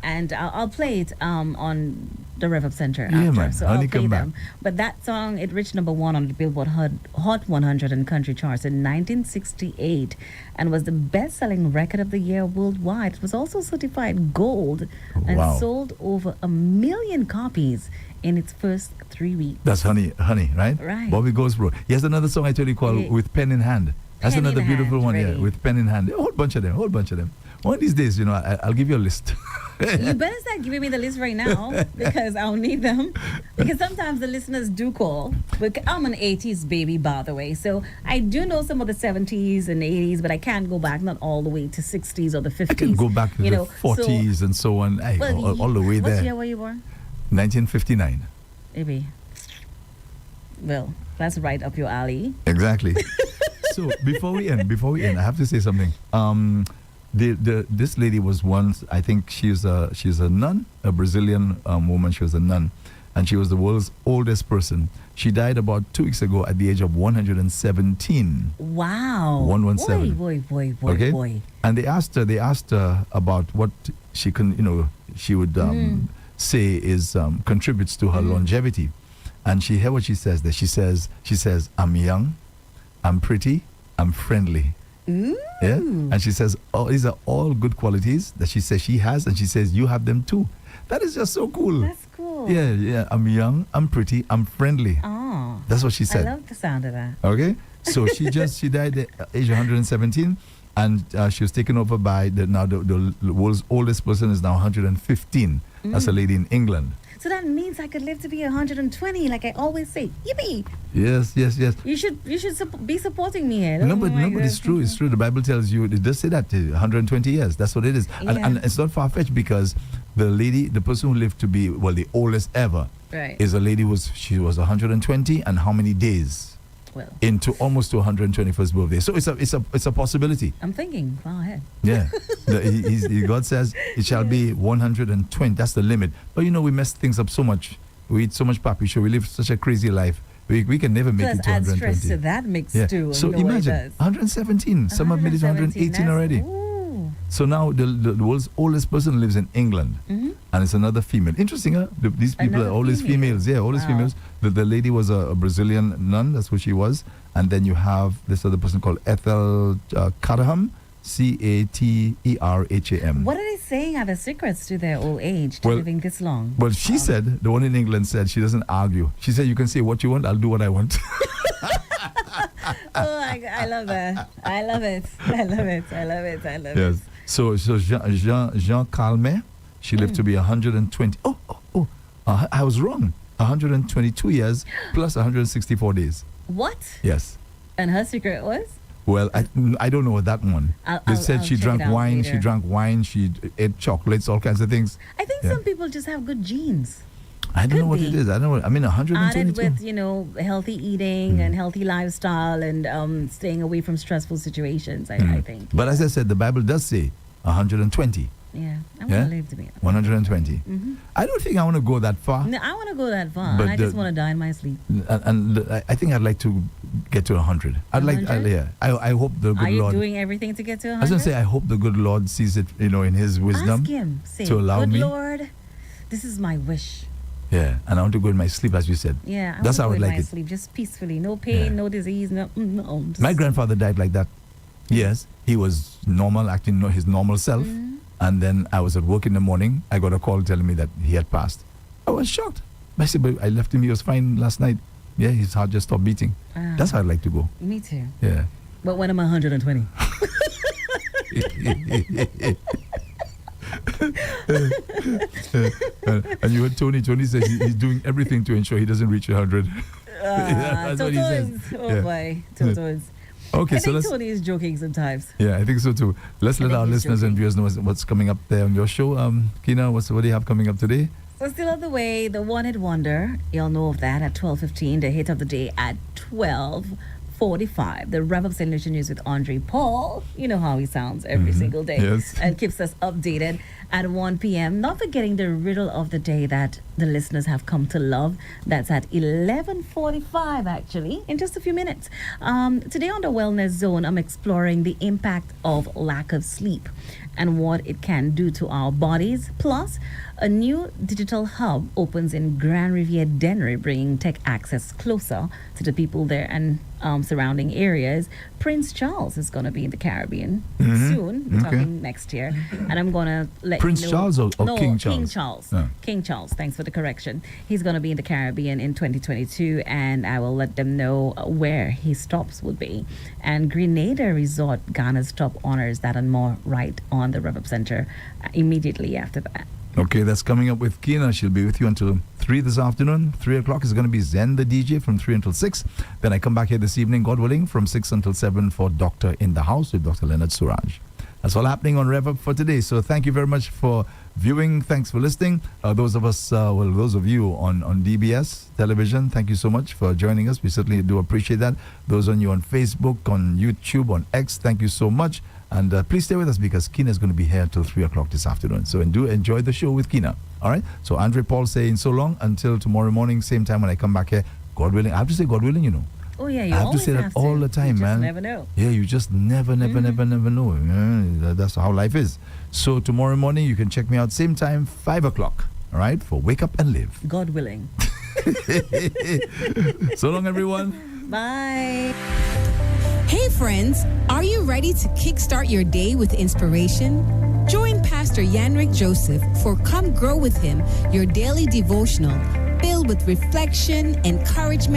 And I'll play it on the Rev-Up Center Yeah, after. man. So Honey, I'll play come back. them. But that song, it reached number one on the Billboard Hot 100 and country charts in 1968 and was the best-selling record of the year worldwide. It was also certified gold and Wow. sold over 1 million copies in its first 3 weeks. That's Honey, right? Right. Bobby Goldsboro. He has another song I told you called Yeah. With Pen in Hand. That's Pen in another beautiful Hand, one, yeah. really. With Pen in Hand. A whole bunch of them. One of these days, I'll give you a list. You better start giving me the list right now because I'll need them. Because sometimes the listeners do call. But I'm an 80s baby, by the way. So I do know some of the 70s and 80s, but I can't go back, not all the way to 60s or the 50s. I can go back to the 40s and so on. All the way what there. year were you born? 1959. Maybe. Well, that's right up your alley. Exactly. So before we end, I have to say something. This lady was once, I think she's a nun, a Brazilian woman. She was a nun, and she was the world's oldest person. She died about 2 weeks ago at the age of 117. Wow. 117. Boy. Okay. And they asked her about what she can, she would say is contributes to her longevity, and she heard what she says. That she says, I'm young, I'm pretty, I'm friendly. Ooh. Yeah, and she says, "Oh, these are all good qualities that she says she has," and she says, "You have them too." That is just so cool. That's cool. Yeah. I'm young, I'm pretty, I'm friendly. Oh. That's what she I said. love the sound of that. Okay, so she died at the age of 117, and she was taken over by the world's oldest person is now 115. That's a lady in England. So that means I could live to be 120, like I always say. Yippee! Yes. You should be supporting me here. No, but it's true. It's true. The Bible tells you, it does say that 120 years. That's what it is. Yeah. And it's not far-fetched because the person who lived to be, the oldest ever, Right. is a lady she was 120 and how many days? Well, Into almost to 121st birthday. So it's a possibility. I'm thinking, go ahead. Yeah. God says it shall be 120. That's the limit. But we mess things up so much. We eat so much papi show. We live such a crazy life. We can never make Plus, it to add 120. stress to that mix Yeah. too. So you know what it imagine does. 117. Some have made it to 118 that's- already. Ooh. So now the world's oldest person lives in England, and it's another female. Interesting, huh? These people Another are always female. females. Yeah, always Wow. females. The lady was a Brazilian nun. That's what she was. And then you have this other person called Ethel Caterham, Caterham. What are they saying are the secrets to their old age, to Well- living this long? Well, she said, the one in England said, she doesn't argue. She said, you can say what you want, I'll do what I want. Oh, I love that. I love it. Yes. So Jean Calmet, she lived to be 120. I was wrong. 122 years plus 164 days. What? Yes. And her secret was? Well, I don't know that one. They said I'll she check drank it out wine. later. She drank wine. She ate chocolates, all kinds of things. I think Yeah. some people just have good genes. I don't know what Could it be. is. I don't know. I mean, Added 122. with, healthy eating and healthy lifestyle and staying away from stressful situations, I think. But as I said, the Bible does say 120. Yeah. I want Yeah? to live to be. 120. I don't think I want to go that far. No, I want to go that far. But I just want to die in my sleep. And I think I'd like to get to 100. I'd like, 100? I hope the good Are you Lord. doing everything to get to 100? I was going to say, I hope the good Lord sees it, in His wisdom. Ask him. Say, to allow good me." Lord, this is my wish. Yeah, and I want to go in my sleep, as you said. Yeah, That's how I would would like my it. sleep, just peacefully, no pain, no disease, no. My grandfather died like that. Yes, he was normal, acting his normal self. And then I was at work in the morning. I got a call telling me that he had passed. I was shocked. I said, but I left him. He was fine last night. Yeah, his heart just stopped beating. That's how I'd like to go. Me too. Yeah. But when I'm 120. And you heard Tony. Tony says he's doing everything to ensure he doesn't reach 100. That's what he says. Oh boy, Toto's. Okay, I so think Tony is joking sometimes. Yeah, I think so too. Let's let think our he's listeners and joking. viewers know what's coming up there on your show. Keena, what do you have coming up today? So still on the way, the One Hit Wonder. You'll know of that at 12:15. The hit of the day at 12:45. The Rev-Up Slu News with Andre Paul. You know how he sounds every single day. Yes. And keeps us updated at 1 p.m. Not forgetting the riddle of the day that the listeners have come to love. That's at 11:45 actually, in just a few minutes. Today on the Wellness Zone, I'm exploring the impact of lack of sleep and what it can do to our bodies. Plus, a new digital hub opens in Grand Riviere Dennery, bringing tech access closer to the people there and surrounding areas. Prince Charles is going to be in the Caribbean soon. We're talking next year. And I'm going to let Prince you know. Charles or no, King Charles? King Charles. Oh. King Charles. Thanks for the correction. He's going to be in the Caribbean in 2022, and I will let them know where his stops would be. And Grenada Resort, Ghana's top honors, that and more right on the Rev-Up Center immediately after that. Okay, that's coming up with Keena. She'll be with you until 3 this afternoon. 3 o'clock is going to be Zen the DJ from 3 until 6. Then I come back here this evening, God willing, from 6 until 7 for Doctor in the House with Dr. Leonard Suraj. That's all happening on Rev Up for today. So thank you very much for viewing. Thanks for listening. Those of you on DBS television, thank you so much for joining us. We certainly do appreciate that. Those on you on Facebook, on YouTube, on X, thank you so much. And please stay with us because Keena is going to be here till 3 o'clock this afternoon. So do enjoy the show with Keena. All right? So Andre Paul saying so long until tomorrow morning, same time when I come back here. God willing. I have to say God willing, you know. Oh, yeah, you I have to always say that all the time, you man. just never know. Yeah, you just never know. Yeah, that's how life is. So tomorrow morning, you can check me out same time, 5 o'clock. All right? For Wake Up and Live. God willing. So long, everyone. Bye. Hey friends, are you ready to kickstart your day with inspiration? Join Pastor Yanrick Joseph for Come Grow With Him, your daily devotional filled with reflection, encouragement,